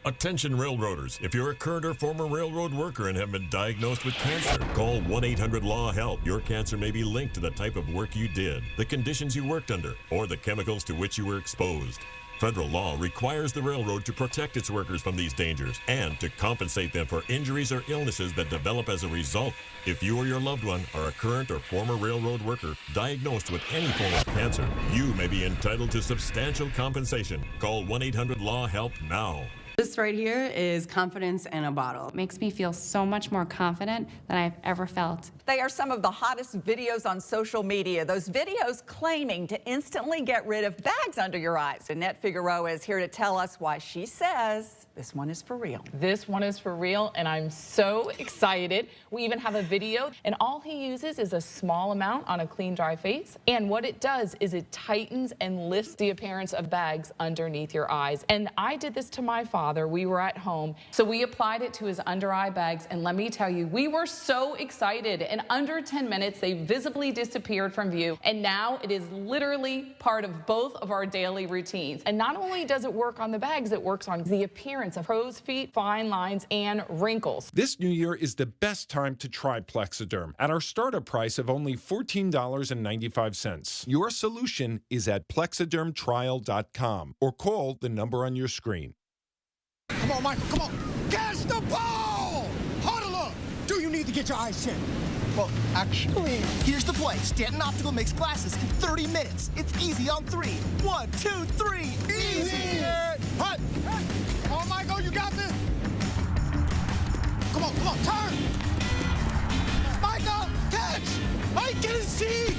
[SPEAKER 6] Attention railroaders, if you're a current or former railroad worker and have been diagnosed with cancer, call 1-800-LAW-HELP. Your cancer may be linked to the type of work you did, the conditions you worked under, or the chemicals to which you were exposed. Federal law requires the railroad to protect its workers from these dangers and to compensate them for injuries or illnesses that develop as a result. If you or your loved one are a current or former railroad worker diagnosed with any form of cancer, you may be entitled to substantial compensation. Call 1-800-LAW-HELP now.
[SPEAKER 8] This right here is confidence in a bottle.
[SPEAKER 10] It makes me feel so much more confident than I've ever felt.
[SPEAKER 11] They are some of the hottest videos on social media. Those videos claiming to instantly get rid of bags under your eyes. Annette Figueroa is here to tell us why she says this one is for real.
[SPEAKER 25] This one is for real, and I'm so excited. We even have a video, and all he uses is a small amount on a clean, dry face. And what it does is it tightens and lifts the appearance of bags underneath your eyes. And I did this to my father. We were at home, so we applied it to his under eye bags, and let me tell you, we were so excited. In under 10 minutes, they visibly disappeared from view, and now it is literally part of both of our daily routines. And not only does it work on the bags, it works on the appearance of crow's feet, fine lines, and wrinkles.
[SPEAKER 26] This new year is the best time to try Plexiderm at our startup price of only $14.95. Your solution is at plexidermtrial.com or call the number on your screen.
[SPEAKER 27] Come on, Michael, come on. Catch the ball! Huddle up! Do you need to get your eyes checked?
[SPEAKER 28] Well, actually, here's the play. Stanton Optical makes glasses in 30 minutes. It's easy on 3. 1, 2, 3. Easy!
[SPEAKER 27] Hut! Come on, Michael, you got this! Come on, turn! Michael, catch! I can see!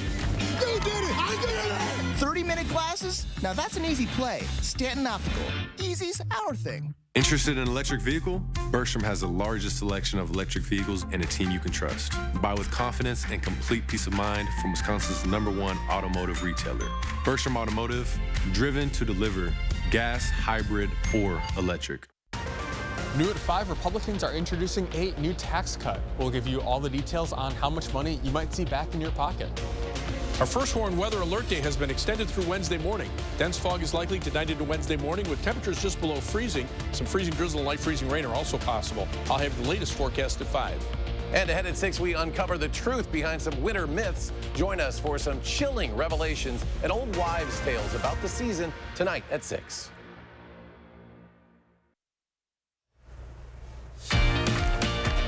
[SPEAKER 27] You did it! I did it!
[SPEAKER 28] 30-minute glasses? Now that's an easy play. Stanton Optical. Easy's our thing.
[SPEAKER 29] Interested in an electric vehicle? Bergstrom has the largest selection of electric vehicles and a team you can trust. Buy with confidence and complete peace of mind from Wisconsin's #1 automotive retailer. Bergstrom Automotive, driven to deliver gas, hybrid, or electric.
[SPEAKER 30] New at 5, Republicans are introducing a new tax cut. We'll give you all the details on how much money you might see back in your pocket.
[SPEAKER 31] Our first warned weather alert day has been extended through Wednesday morning. Dense fog is likely tonight into Wednesday morning with temperatures just below freezing. Some freezing drizzle and light freezing rain are also possible. I'll have the latest forecast at 5. And ahead at 6, we uncover the truth behind some winter myths. Join us for some chilling revelations and old wives' tales about the season tonight at 6.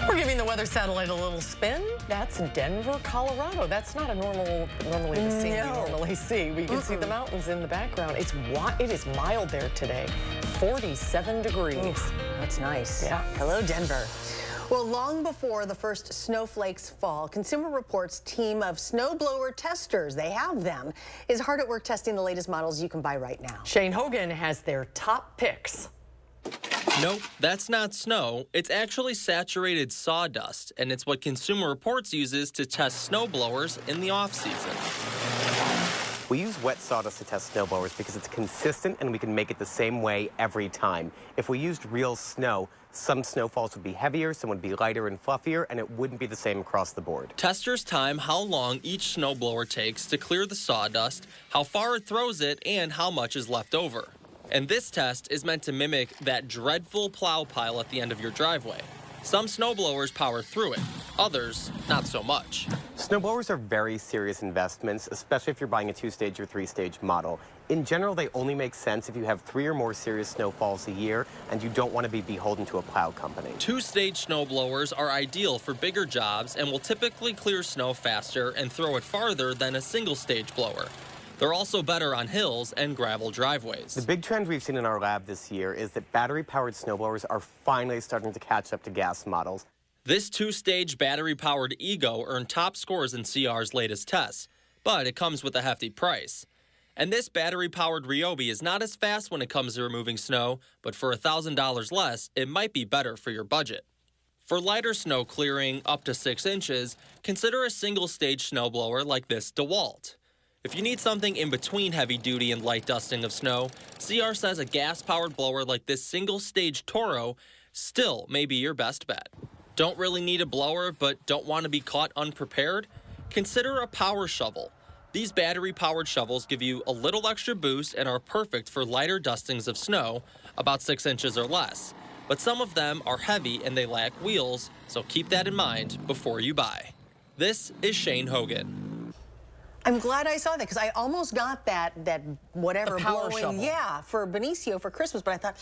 [SPEAKER 1] We're giving the weather satellite a little spin. That's Denver, Colorado. That's not a normally the scene we normally see. We can see the mountains in the background. It is mild there today, 47 degrees.
[SPEAKER 2] That's nice.
[SPEAKER 1] Yeah.
[SPEAKER 2] Hello, Denver. Well, long before the first snowflakes fall, Consumer Reports' team of snowblower testers, they have them, is hard at work testing the latest models you can buy right now.
[SPEAKER 1] Shane Hogan has their top picks.
[SPEAKER 3] Nope, that's not snow. It's actually saturated sawdust, and it's what Consumer Reports uses to test snowblowers in the off-season.
[SPEAKER 32] We use wet sawdust to test snowblowers because it's consistent and we can make it the same way every time. If we used real snow, some snowfalls would be heavier, some would be lighter and fluffier, and it wouldn't be the same across the board.
[SPEAKER 3] Testers time how long each snowblower takes to clear the sawdust, how far it throws it, and how much is left over. And this test is meant to mimic that dreadful plow pile at the end of your driveway. Some snowblowers power through it, others not so much.
[SPEAKER 32] Snowblowers are very serious investments, especially if you're buying a 2-stage or 3-stage model. In general, they only make sense if you have 3 or more serious snowfalls a year and you don't want to be beholden to a plow company.
[SPEAKER 3] 2-stage snowblowers are ideal for bigger jobs and will typically clear snow faster and throw it farther than a single-stage blower. They're also better on hills and gravel driveways.
[SPEAKER 32] The big trend we've seen in our lab this year is that battery-powered snowblowers are finally starting to catch up to gas models.
[SPEAKER 3] This 2-stage battery-powered Ego earned top scores in CR's latest tests, but it comes with a hefty price. And this battery-powered Ryobi is not as fast when it comes to removing snow, but for $1,000 less, it might be better for your budget. For lighter snow clearing up to 6 inches, consider a single-stage snowblower like this DeWalt. If you need something in between heavy-duty and light dusting of snow, CR says a gas-powered blower like this single-stage Toro still may be your best bet. Don't really need a blower but don't want to be caught unprepared? Consider a power shovel. These battery-powered shovels give you a little extra boost and are perfect for lighter dustings of snow, about 6 inches or less.
[SPEAKER 4] but some of them are heavy and they lack wheels, so keep that in mind before you buy. This is Shane Hogan.
[SPEAKER 2] I'm glad I saw that because I almost got that whatever
[SPEAKER 1] The power
[SPEAKER 2] blowing,
[SPEAKER 1] shovel.
[SPEAKER 2] yeah, for Benicio for Christmas, but I thought,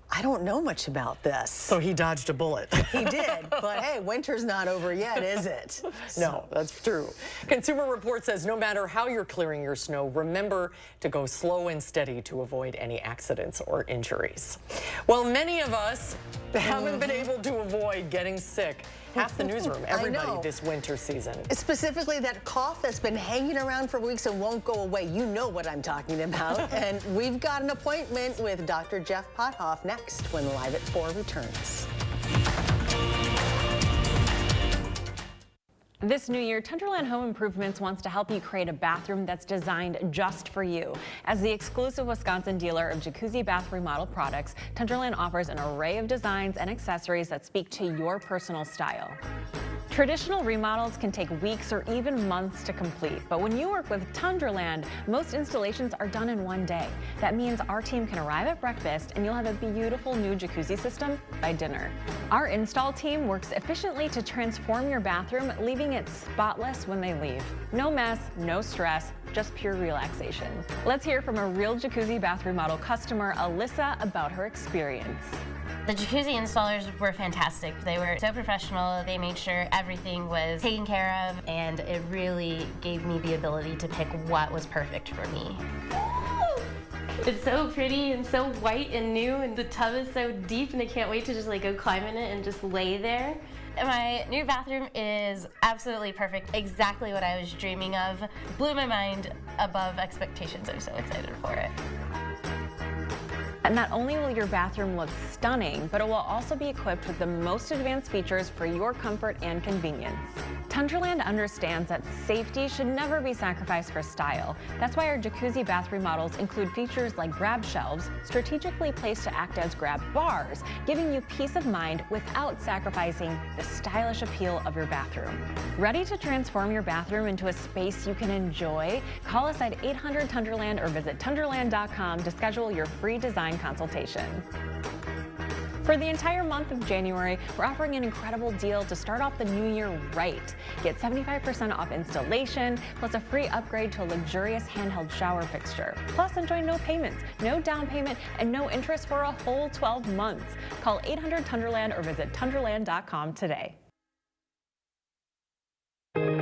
[SPEAKER 2] I don't know much about this.
[SPEAKER 1] So he dodged a bullet.
[SPEAKER 2] He did, but hey, winter's not over yet, is it?
[SPEAKER 1] No, that's true. Consumer Report says no matter how you're clearing your snow, remember to go slow and steady to avoid any accidents or injuries. Well, many of us haven't been able to avoid getting sick. Half the newsroom, everybody this winter season.
[SPEAKER 2] Specifically that cough that's been hanging around for weeks and won't go away. You know what I'm talking about. And we've got an appointment with Dr. Jeff Pothoff next when Live at 4 returns.
[SPEAKER 7] This new year, Tenderland Home Improvements wants to help you create a bathroom that's designed just for you. As the exclusive Wisconsin dealer of jacuzzi bath remodel products, Tenderland offers an array of designs and accessories that speak to your personal style. Traditional remodels can take weeks or even months to complete, but when you work with Tenderland, most installations are done in one day. That means our team can arrive at breakfast and you'll have a beautiful new jacuzzi system by dinner. Our install team works efficiently to transform your bathroom, leaving it spotless when they leave. No mess, no stress, just pure relaxation. Let's hear from a real jacuzzi bath remodel customer, Alyssa, about her experience.
[SPEAKER 9] The jacuzzi installers were fantastic. They were so professional. They made sure everything was taken care of, and it really gave me the ability to pick what was perfect for me.
[SPEAKER 12] It's so pretty and so white and new, and the tub is so deep, and I can't wait to just go climb in it and just lay there.
[SPEAKER 9] My new bathroom is absolutely perfect, exactly what I was dreaming of. Blew my mind above expectations. I'm so excited for it.
[SPEAKER 7] And not only will your bathroom look stunning, but it will also be equipped with the most advanced features for your comfort and convenience. Tenderland understands that safety should never be sacrificed for style. That's why our jacuzzi bath remodels include features like grab shelves, strategically placed to act as grab bars, giving you peace of mind without sacrificing the stylish appeal of your bathroom. Ready to transform your bathroom into a space you can enjoy? Call us at 800-TENDERLAND or visit tenderland.com to schedule your free design consultation. For the entire month of January, we're offering an incredible deal to start off the new year right. Get 75% off installation, plus a free upgrade to a luxurious handheld shower fixture. Plus, enjoy no payments, no down payment, and no interest for a whole 12 months. Call 800-TENDERLAND or visit tenderland.com today.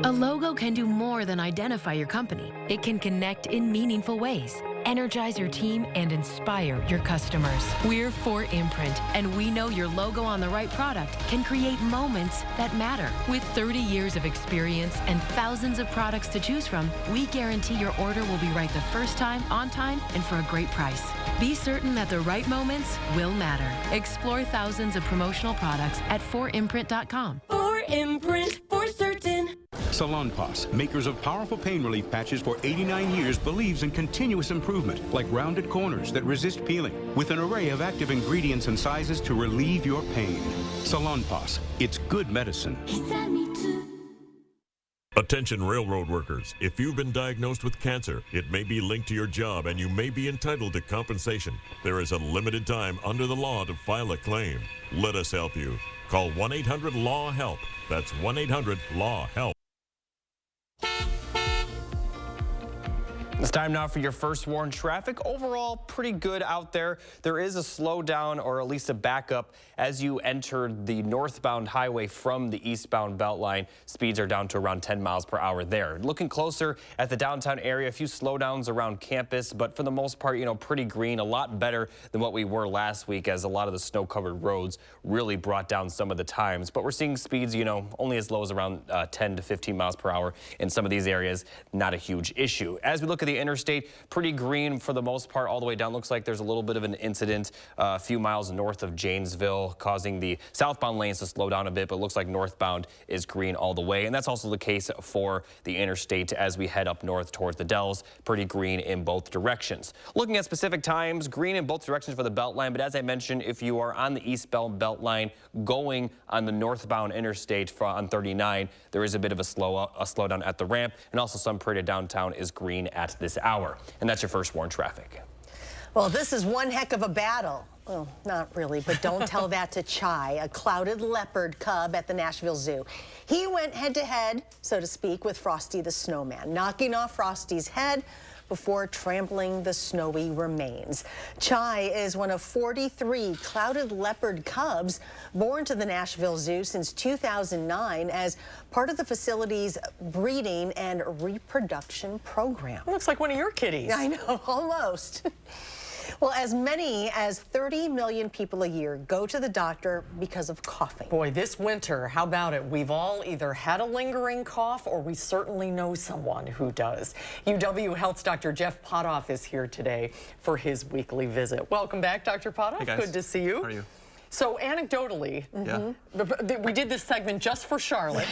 [SPEAKER 13] A logo can do more than identify your company. It can connect in meaningful ways, energize your team, and inspire your customers. We're 4imprint, and we know your logo on the right product can create moments that matter. With 30 years of experience and thousands of products to choose from, we guarantee your order will be right the first time, on time, and for a great price. Be certain that the right moments will matter. Explore thousands of promotional products at 4imprint.com.
[SPEAKER 12] 4imprint, for certain.
[SPEAKER 14] Salonpas, makers of powerful pain relief patches for 89 years, believes in continuous improvement, like rounded corners that resist peeling, with an array of active ingredients and sizes to relieve your pain. Salonpas, it's good medicine.
[SPEAKER 6] Attention railroad workers, if you've been diagnosed with cancer, it may be linked to your job and you may be entitled to compensation. There is a limited time under the law to file a claim. Let us help you. Call 1-800-LAW-HELP. That's 1-800-LAW-HELP.
[SPEAKER 3] It's time now for your first warn traffic. Overall, pretty good out there. There is a slowdown, or at least a backup, as you enter the northbound highway from the eastbound Beltline. Speeds are down to around 10 miles per hour there. Looking closer at the downtown area, a few slowdowns around campus, but for the most part, pretty green, a lot better than what we were last week, as a lot of the snow-covered roads really brought down some of the times. But we're seeing speeds, only as low as around 10 to 15 miles per hour in some of these areas. Not a huge issue. As we look at the interstate, pretty green for the most part all the way down. Looks like there's a little bit of an incident a few miles north of Janesville, causing the southbound lanes to slow down a bit, but looks like northbound is green all the way. And that's also the case for the interstate as we head up north towards the Dells. Pretty green in both directions. Looking at specific times, green in both directions for the Beltline, but as I mentioned, if you are on the eastbound Beltline going on the northbound interstate on 39, there is a bit of a slowdown at the ramp, and also some period of downtown is green at this hour. And that's your first warn traffic.
[SPEAKER 2] Well, this is one heck of a battle. Well, not really, but don't tell that to Chai, a clouded leopard cub at the Nashville Zoo. He went head-to-head, so to speak, with Frosty the Snowman, knocking off Frosty's head before trampling the snowy remains. Chai is one of 43 clouded leopard cubs born to the Nashville Zoo since 2009 as part of the facility's breeding and reproduction program.
[SPEAKER 1] It looks like one of your kitties.
[SPEAKER 2] I know, almost. Well, as many as 30 million people a year go to the doctor because of coughing.
[SPEAKER 1] Boy, this winter, how about it? We've all either had a lingering cough or we certainly know someone who does. UW Health's Dr. Jeff Potoff is here today for his weekly visit. Welcome back, Dr. Potoff.
[SPEAKER 5] Hey guys.
[SPEAKER 1] Good to see you.
[SPEAKER 5] How are you?
[SPEAKER 1] So anecdotally, we did this segment just for Charlotte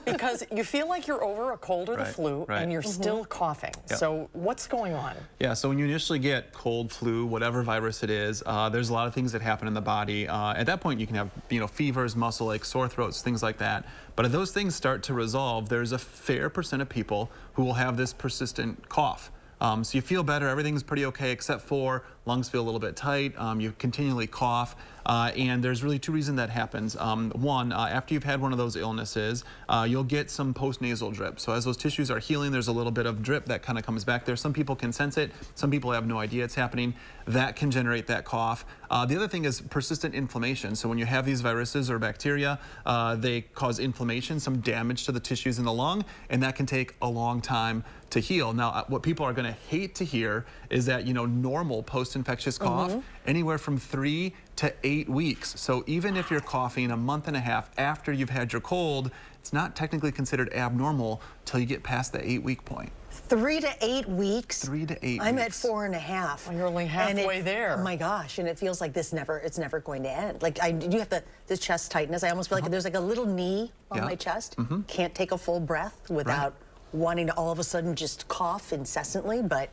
[SPEAKER 1] because you feel like you're over a cold or the flu and you're still coughing.
[SPEAKER 5] Yep.
[SPEAKER 1] So what's going on?
[SPEAKER 5] Yeah, so when you initially get cold, flu, whatever virus it is, there's a lot of things that happen in the body. At that point, you can have fevers, muscle aches, sore throats, things like that. But if those things start to resolve, there's a fair % of people who will have this persistent cough. So you feel better, everything's pretty okay except for lungs feel a little bit tight, you continually cough, and there's really two reasons that happens. One, after you've had one of those illnesses, you'll get some postnasal drip. So as those tissues are healing, there's a little bit of drip that kind of comes back there. Some people can sense it, some people have no idea it's happening. That can generate that cough. The other thing is persistent inflammation. So when you have these viruses or bacteria, they cause inflammation, some damage to the tissues in the lung, and that can take a long time to heal. Now, what people are going to hate to hear is that, normal post-infectious cough, anywhere from 3 to 8 weeks. So even if you're coughing a month and a half after you've had your cold, it's not technically considered abnormal till you get past the 8-week point.
[SPEAKER 2] 3 to 8 weeks?
[SPEAKER 5] 3 to 8 weeks.
[SPEAKER 2] I'm at 4.5.
[SPEAKER 1] Well, you're only halfway there.
[SPEAKER 2] Oh my gosh, and it feels like it's never going to end. Like you have the chest tightness. I almost feel like there's like a little knee on my chest. Can't take a full breath without wanting to all of a sudden just cough incessantly, but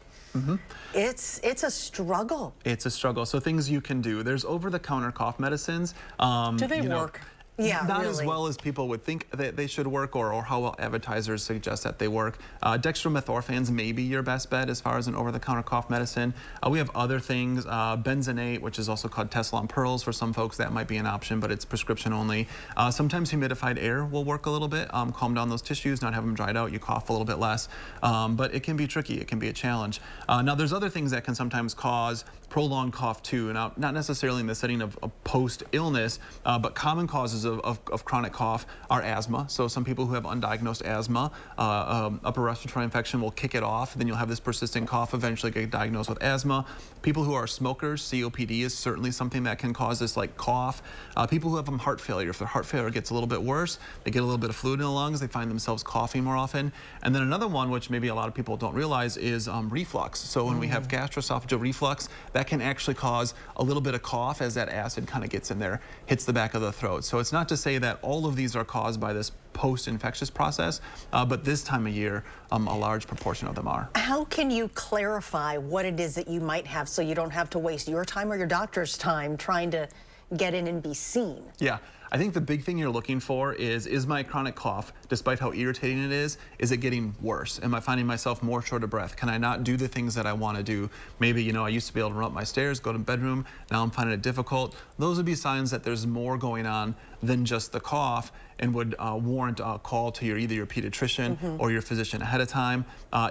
[SPEAKER 2] it's a struggle.
[SPEAKER 5] It's a struggle. So things you can do. There's over-the-counter cough medicines.
[SPEAKER 1] Do they work?
[SPEAKER 2] Yeah,
[SPEAKER 5] not
[SPEAKER 2] really.
[SPEAKER 5] as well as people would think that they should work or how well advertisers suggest that they work. Dextromethorphan's may be your best bet as far as an over-the-counter cough medicine. We have other things, benzenate, which is also called Tessalon Pearls. For some folks that might be an option, but it's prescription only. Sometimes humidified air will work a little bit, calm down those tissues, not have them dried out, you cough a little bit less. But it can be tricky, it can be a challenge. Now there's other things that can sometimes cause prolonged cough too. Now, not necessarily in the setting of post-illness, but common causes of chronic cough are asthma. So some people who have undiagnosed asthma, upper respiratory infection will kick it off. Then you'll have this persistent cough, eventually get diagnosed with asthma. People who are smokers, COPD is certainly something that can cause this like cough. People who have heart failure, if their heart failure gets a little bit worse, they get a little bit of fluid in the lungs, they find themselves coughing more often. And then another one, which maybe a lot of people don't realize, is reflux. So when we have gastroesophageal reflux, that can actually cause a little bit of cough as that acid kind of gets in there, hits the back of the throat. So it's not to say that all of these are caused by this post-infectious process, but this time of year, a large proportion of them are.
[SPEAKER 2] How can you clarify what it is that you might have so you don't have to waste your time or your doctor's time trying to get in and be seen?
[SPEAKER 5] Yeah. I think the big thing you're looking for is my chronic cough, despite how irritating it is it getting worse? Am I finding myself more short of breath? Can I not do the things that I want to do? Maybe, I used to be able to run up my stairs, go to the bedroom, now I'm finding it difficult. Those would be signs that there's more going on than just the cough and would warrant a call to either your pediatrician or your physician ahead of time.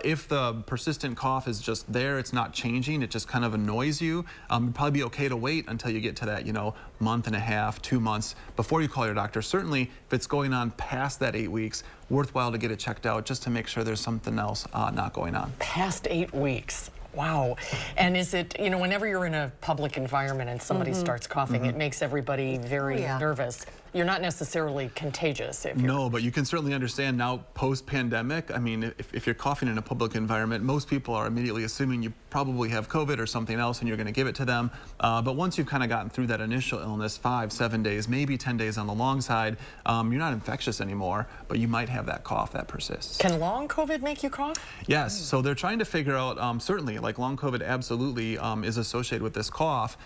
[SPEAKER 5] If the persistent cough is just there, it's not changing, it just kind of annoys you, it'd probably be okay to wait until you get to that, month and a half, 2 months before you call your doctor. Certainly, if it's going on past that 8 weeks, worthwhile to get it checked out just to make sure there's something else not going on.
[SPEAKER 1] Past 8 weeks. Wow. And is it, whenever you're in a public environment and somebody starts coughing, it makes everybody very nervous. You're not necessarily contagious.
[SPEAKER 5] No, but you can certainly understand now post-pandemic. I mean, if you're coughing in a public environment, most people are immediately assuming you probably have COVID or something else and you're going to give it to them. But once you've kind of gotten through that initial illness, 5, 7 days, maybe 10 days on the long side, you're not infectious anymore, but you might have that cough that persists.
[SPEAKER 1] Can long COVID make you cough?
[SPEAKER 5] Yes, so they're trying to figure out, certainly, like long COVID absolutely is associated with this cough.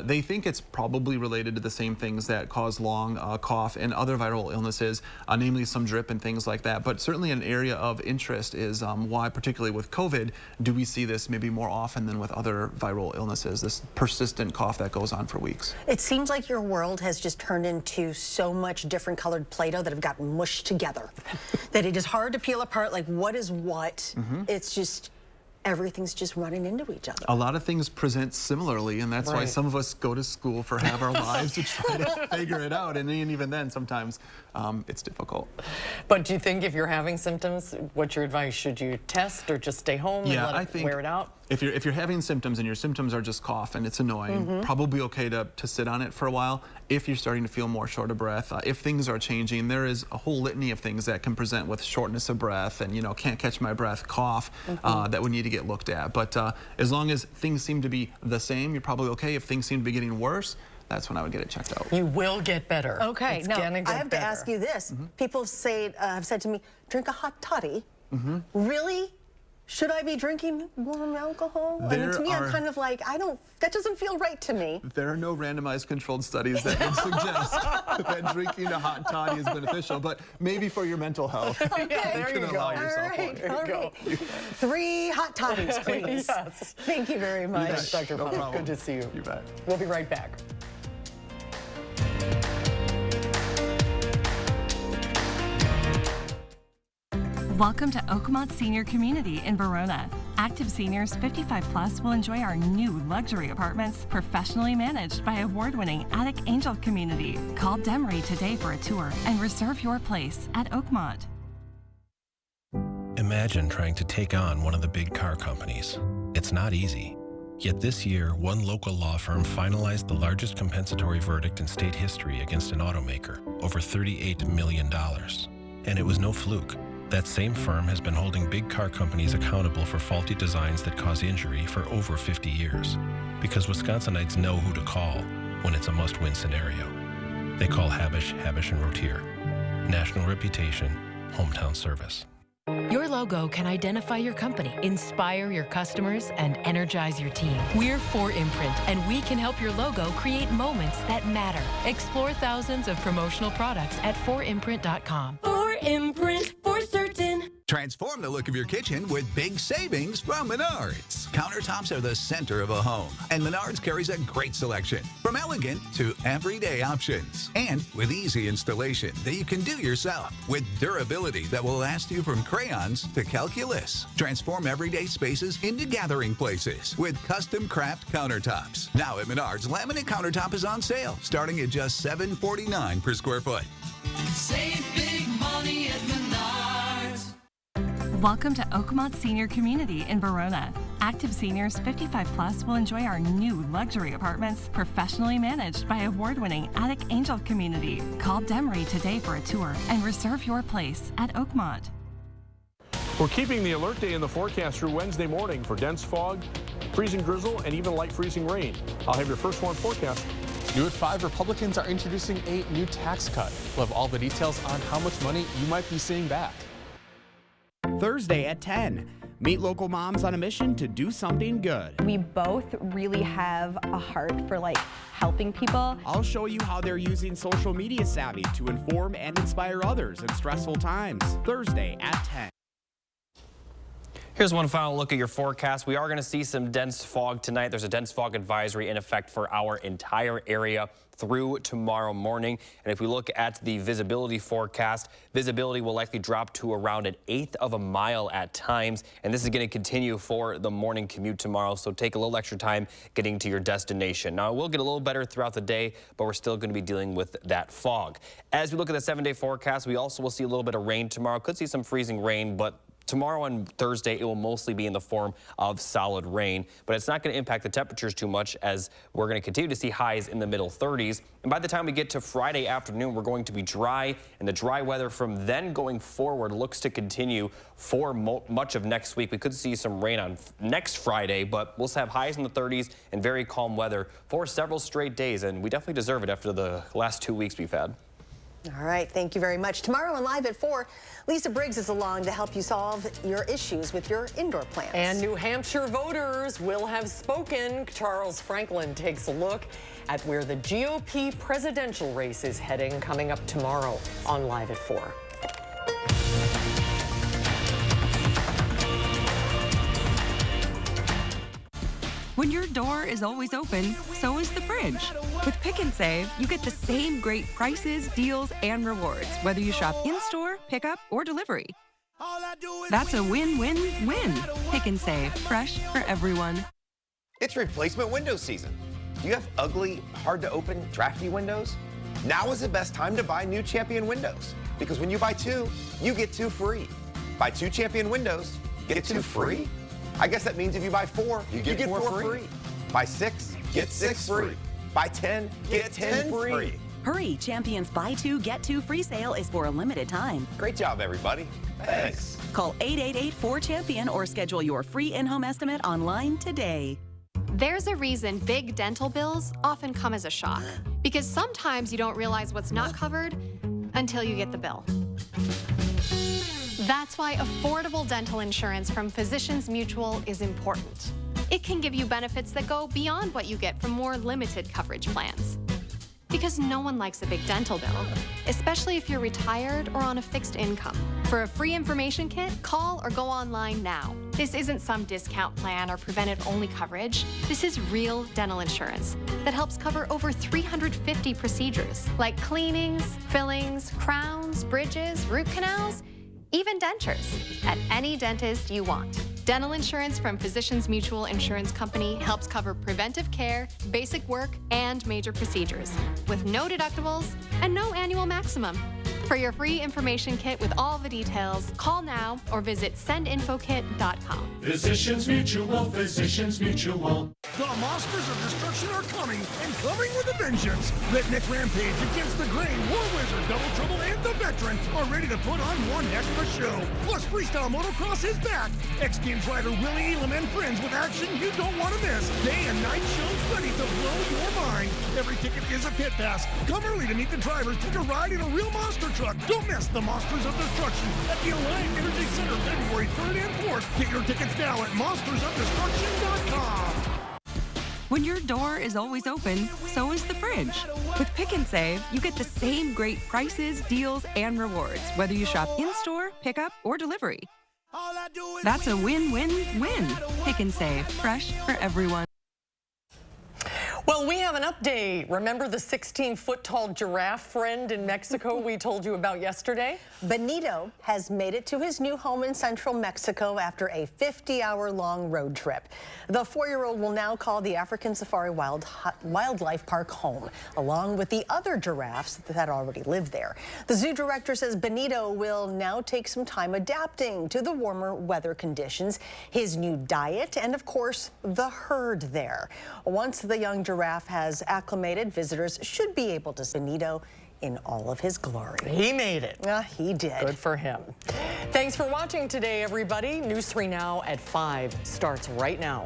[SPEAKER 5] They think it's probably related to the same things that cause long cough and other viral illnesses, namely some drip and things like that. But certainly an area of interest is why, particularly with COVID, do we see this maybe more often than with other viral illnesses, this persistent cough that goes on for weeks.
[SPEAKER 2] It seems like your world has just turned into so much different colored Play-Doh that have gotten mushed together that it is hard to peel apart, like what is what. It's just, everything's just running into each other.
[SPEAKER 5] A lot of things present similarly, and that's why some of us go to school for half our lives to try to figure it out, and even then sometimes it's difficult.
[SPEAKER 1] But do you think if you're having symptoms, what's your advice? Should you test or just stay home and let it wear it out?
[SPEAKER 5] If you're having symptoms and your symptoms are just cough and it's annoying, probably okay to sit on it for a while. If you're starting to feel more short of breath, if things are changing, there is a whole litany of things that can present with shortness of breath and, can't catch my breath, cough, that would need to get looked at. But as long as things seem to be the same, you're probably okay. If things seem to be getting worse, that's when I would get it checked out.
[SPEAKER 1] You will get better.
[SPEAKER 2] Okay, now I have to ask you this. People have said to me, drink a hot toddy. Really? Should I be drinking warm alcohol? And to me, I'm kind of like, that doesn't feel right to me.
[SPEAKER 5] There are no randomized controlled studies that would suggest that drinking a hot toddy is beneficial, but maybe for your mental health.
[SPEAKER 2] Okay,
[SPEAKER 1] there you go.
[SPEAKER 2] All right. 3 hot toddies, please.
[SPEAKER 1] Yes.
[SPEAKER 2] Thank you very much.
[SPEAKER 1] Dr.
[SPEAKER 5] No
[SPEAKER 1] Funk,
[SPEAKER 5] problem.
[SPEAKER 1] good to see you.
[SPEAKER 5] You bet.
[SPEAKER 1] We'll be right back.
[SPEAKER 8] Welcome to Oakmont Senior Community in Verona. Active seniors 55 plus will enjoy our new luxury apartments, professionally managed by award-winning Attic Angel Community. Call Demery today for a tour and reserve your place at Oakmont.
[SPEAKER 10] Imagine trying to take on one of the big car companies. It's not easy. Yet this year, one local law firm finalized the largest compensatory verdict in state history against an automaker, over $38 million. And it was no fluke. That same firm has been holding big car companies accountable for faulty designs that cause injury for over 50 years. Because Wisconsinites know who to call when it's a must-win scenario. They call Habish, Habish & Rotier. National reputation, hometown service.
[SPEAKER 13] Your logo can identify your company, inspire your customers, and energize your team. We're 4imprint, and we can help your logo create moments that matter. Explore thousands of promotional products at 4imprint.com.
[SPEAKER 15] 4imprint, for certain.
[SPEAKER 16] Transform the look of your kitchen with big savings from Menards. Countertops are the center of a home, and Menards carries a great selection, from elegant to everyday options. And with easy installation that you can do yourself, with durability that will last you from crayons to calculus. Transform everyday spaces into gathering places with custom craft countertops. Now at Menards, laminate countertop is on sale, starting at just $7.49 per square foot.
[SPEAKER 15] Save big money at Menards.
[SPEAKER 8] Welcome to Oakmont Senior Community in Verona. Active seniors 55 plus will enjoy our new luxury apartments, professionally managed by award-winning Attic Angel Community. Call Demery today for a tour and reserve your place at Oakmont.
[SPEAKER 31] We're keeping the alert day in the forecast through Wednesday morning for dense fog, freezing drizzle, and even light freezing rain. I'll have your first warn forecast.
[SPEAKER 30] New at 5, Republicans are introducing a new tax cut. We'll have all the details on how much money you might be seeing back.
[SPEAKER 17] Thursday at 10. Meet local moms on a mission to do something good.
[SPEAKER 18] We both really have a heart for helping people.
[SPEAKER 17] I'll show you how they're using social media savvy to inform and inspire others in stressful times. Thursday at 10.
[SPEAKER 3] Here's one final look at your forecast. We are going to see some dense fog tonight. There's a dense fog advisory in effect for our entire area through tomorrow morning. And if we look at the visibility forecast, visibility will likely drop to around 1/8 of a mile at times. And this is going to continue for the morning commute tomorrow. So take a little extra time getting to your destination. Now, it will get a little better throughout the day, but we're still going to be dealing with that fog. As we look at the 7-day forecast, we also will see a little bit of rain tomorrow. Could see some freezing rain, but tomorrow and Thursday, it will mostly be in the form of solid rain, but it's not going to impact the temperatures too much, as we're going to continue to see highs in the middle 30s. And by the time we get to Friday afternoon, we're going to be dry, and the dry weather from then going forward looks to continue for much of next week. We could see some rain on next Friday, but we'll have highs in the 30s and very calm weather for several straight days, and we definitely deserve it after the last 2 weeks we've had.
[SPEAKER 2] All right, thank you very much. Tomorrow on Live at 4, Lisa Briggs is along to help you solve your issues with your indoor plants.
[SPEAKER 1] And New Hampshire voters will have spoken. Charles Franklin takes a look at where the GOP presidential race is heading, coming up tomorrow on Live at 4.
[SPEAKER 8] When your door is always open, so is the fridge. With Pick and Save, you get the same great prices, deals, and rewards, whether you shop in-store, pickup, or delivery. That's a win-win-win. Pick and Save, fresh for everyone.
[SPEAKER 11] It's replacement window season. Do you have ugly, hard-to-open, drafty windows? Now is the best time to buy new Champion windows, because when you buy 2, you get 2 free. Buy 2 Champion windows, get 2 free? I guess that means if you buy 4, you get 4 free. Buy 6, get 6 free. Buy 10, get 10 free.
[SPEAKER 19] Hurry, Champion's Buy 2, Get 2 free sale is for a limited time.
[SPEAKER 11] Great job, everybody. Thanks.
[SPEAKER 19] Call 888-4CHAMPION or schedule your free in-home estimate online today.
[SPEAKER 20] There's a reason big dental bills often come as a shock, because sometimes you don't realize what's not covered until you get the bill. That's why affordable dental insurance from Physicians Mutual is important. It can give you benefits that go beyond what you get from more limited coverage plans. Because no one likes a big dental bill, especially if you're retired or on a fixed income. For a free information kit, call or go online now. This isn't some discount plan or preventive-only coverage. This is real dental insurance that helps cover over 350 procedures, like cleanings, fillings, crowns, bridges, root canals, even dentures, at any dentist you want. Dental insurance from Physicians Mutual Insurance Company helps cover preventive care, basic work, and major procedures, with no deductibles and no annual maximum. For your free information kit with all the details, call now or visit sendinfokit.com.
[SPEAKER 15] Physicians Mutual, Physicians Mutual.
[SPEAKER 21] The monsters of destruction are coming, and coming with a vengeance. Redneck Rampage against the Grain, War Wizard, Double Trouble, and the Veteran are ready to put on one heck of a show. Plus, Freestyle Motocross is back. X-Games rider Willie Elam and friends with action you don't want to miss. Day and night shows ready to blow your mind. Every ticket is a pit pass. Come early to meet the drivers. Take a ride in a real monster truck. Don't miss the Monsters of Destruction at the Alliant Energy Center February 3rd and 4th. Get your tickets now at monstersofdestruction.com.
[SPEAKER 8] When your door is always open, so is the fridge. With Pick and Save, you get the same great prices, deals, and rewards, whether you shop in-store, pickup, or delivery. That's a win-win-win. Pick and Save, fresh for everyone.
[SPEAKER 1] Well, we have an update. Remember the 16-foot-tall giraffe friend in Mexico we told you about yesterday?
[SPEAKER 2] Benito has made it to his new home in central Mexico after a 50-hour-long road trip. The 4-year-old will now call the African Safari Wildlife Park home, along with the other giraffes that already live there. The zoo director says Benito will now take some time adapting to the warmer weather conditions, his new diet, and of course, the herd there. Once the young giraffe has acclimated, visitors should be able to see Benito in all of his glory.
[SPEAKER 1] He made it.
[SPEAKER 2] He did.
[SPEAKER 1] Good for him. Thanks for watching today, everybody. News 3 Now at 5 starts right now.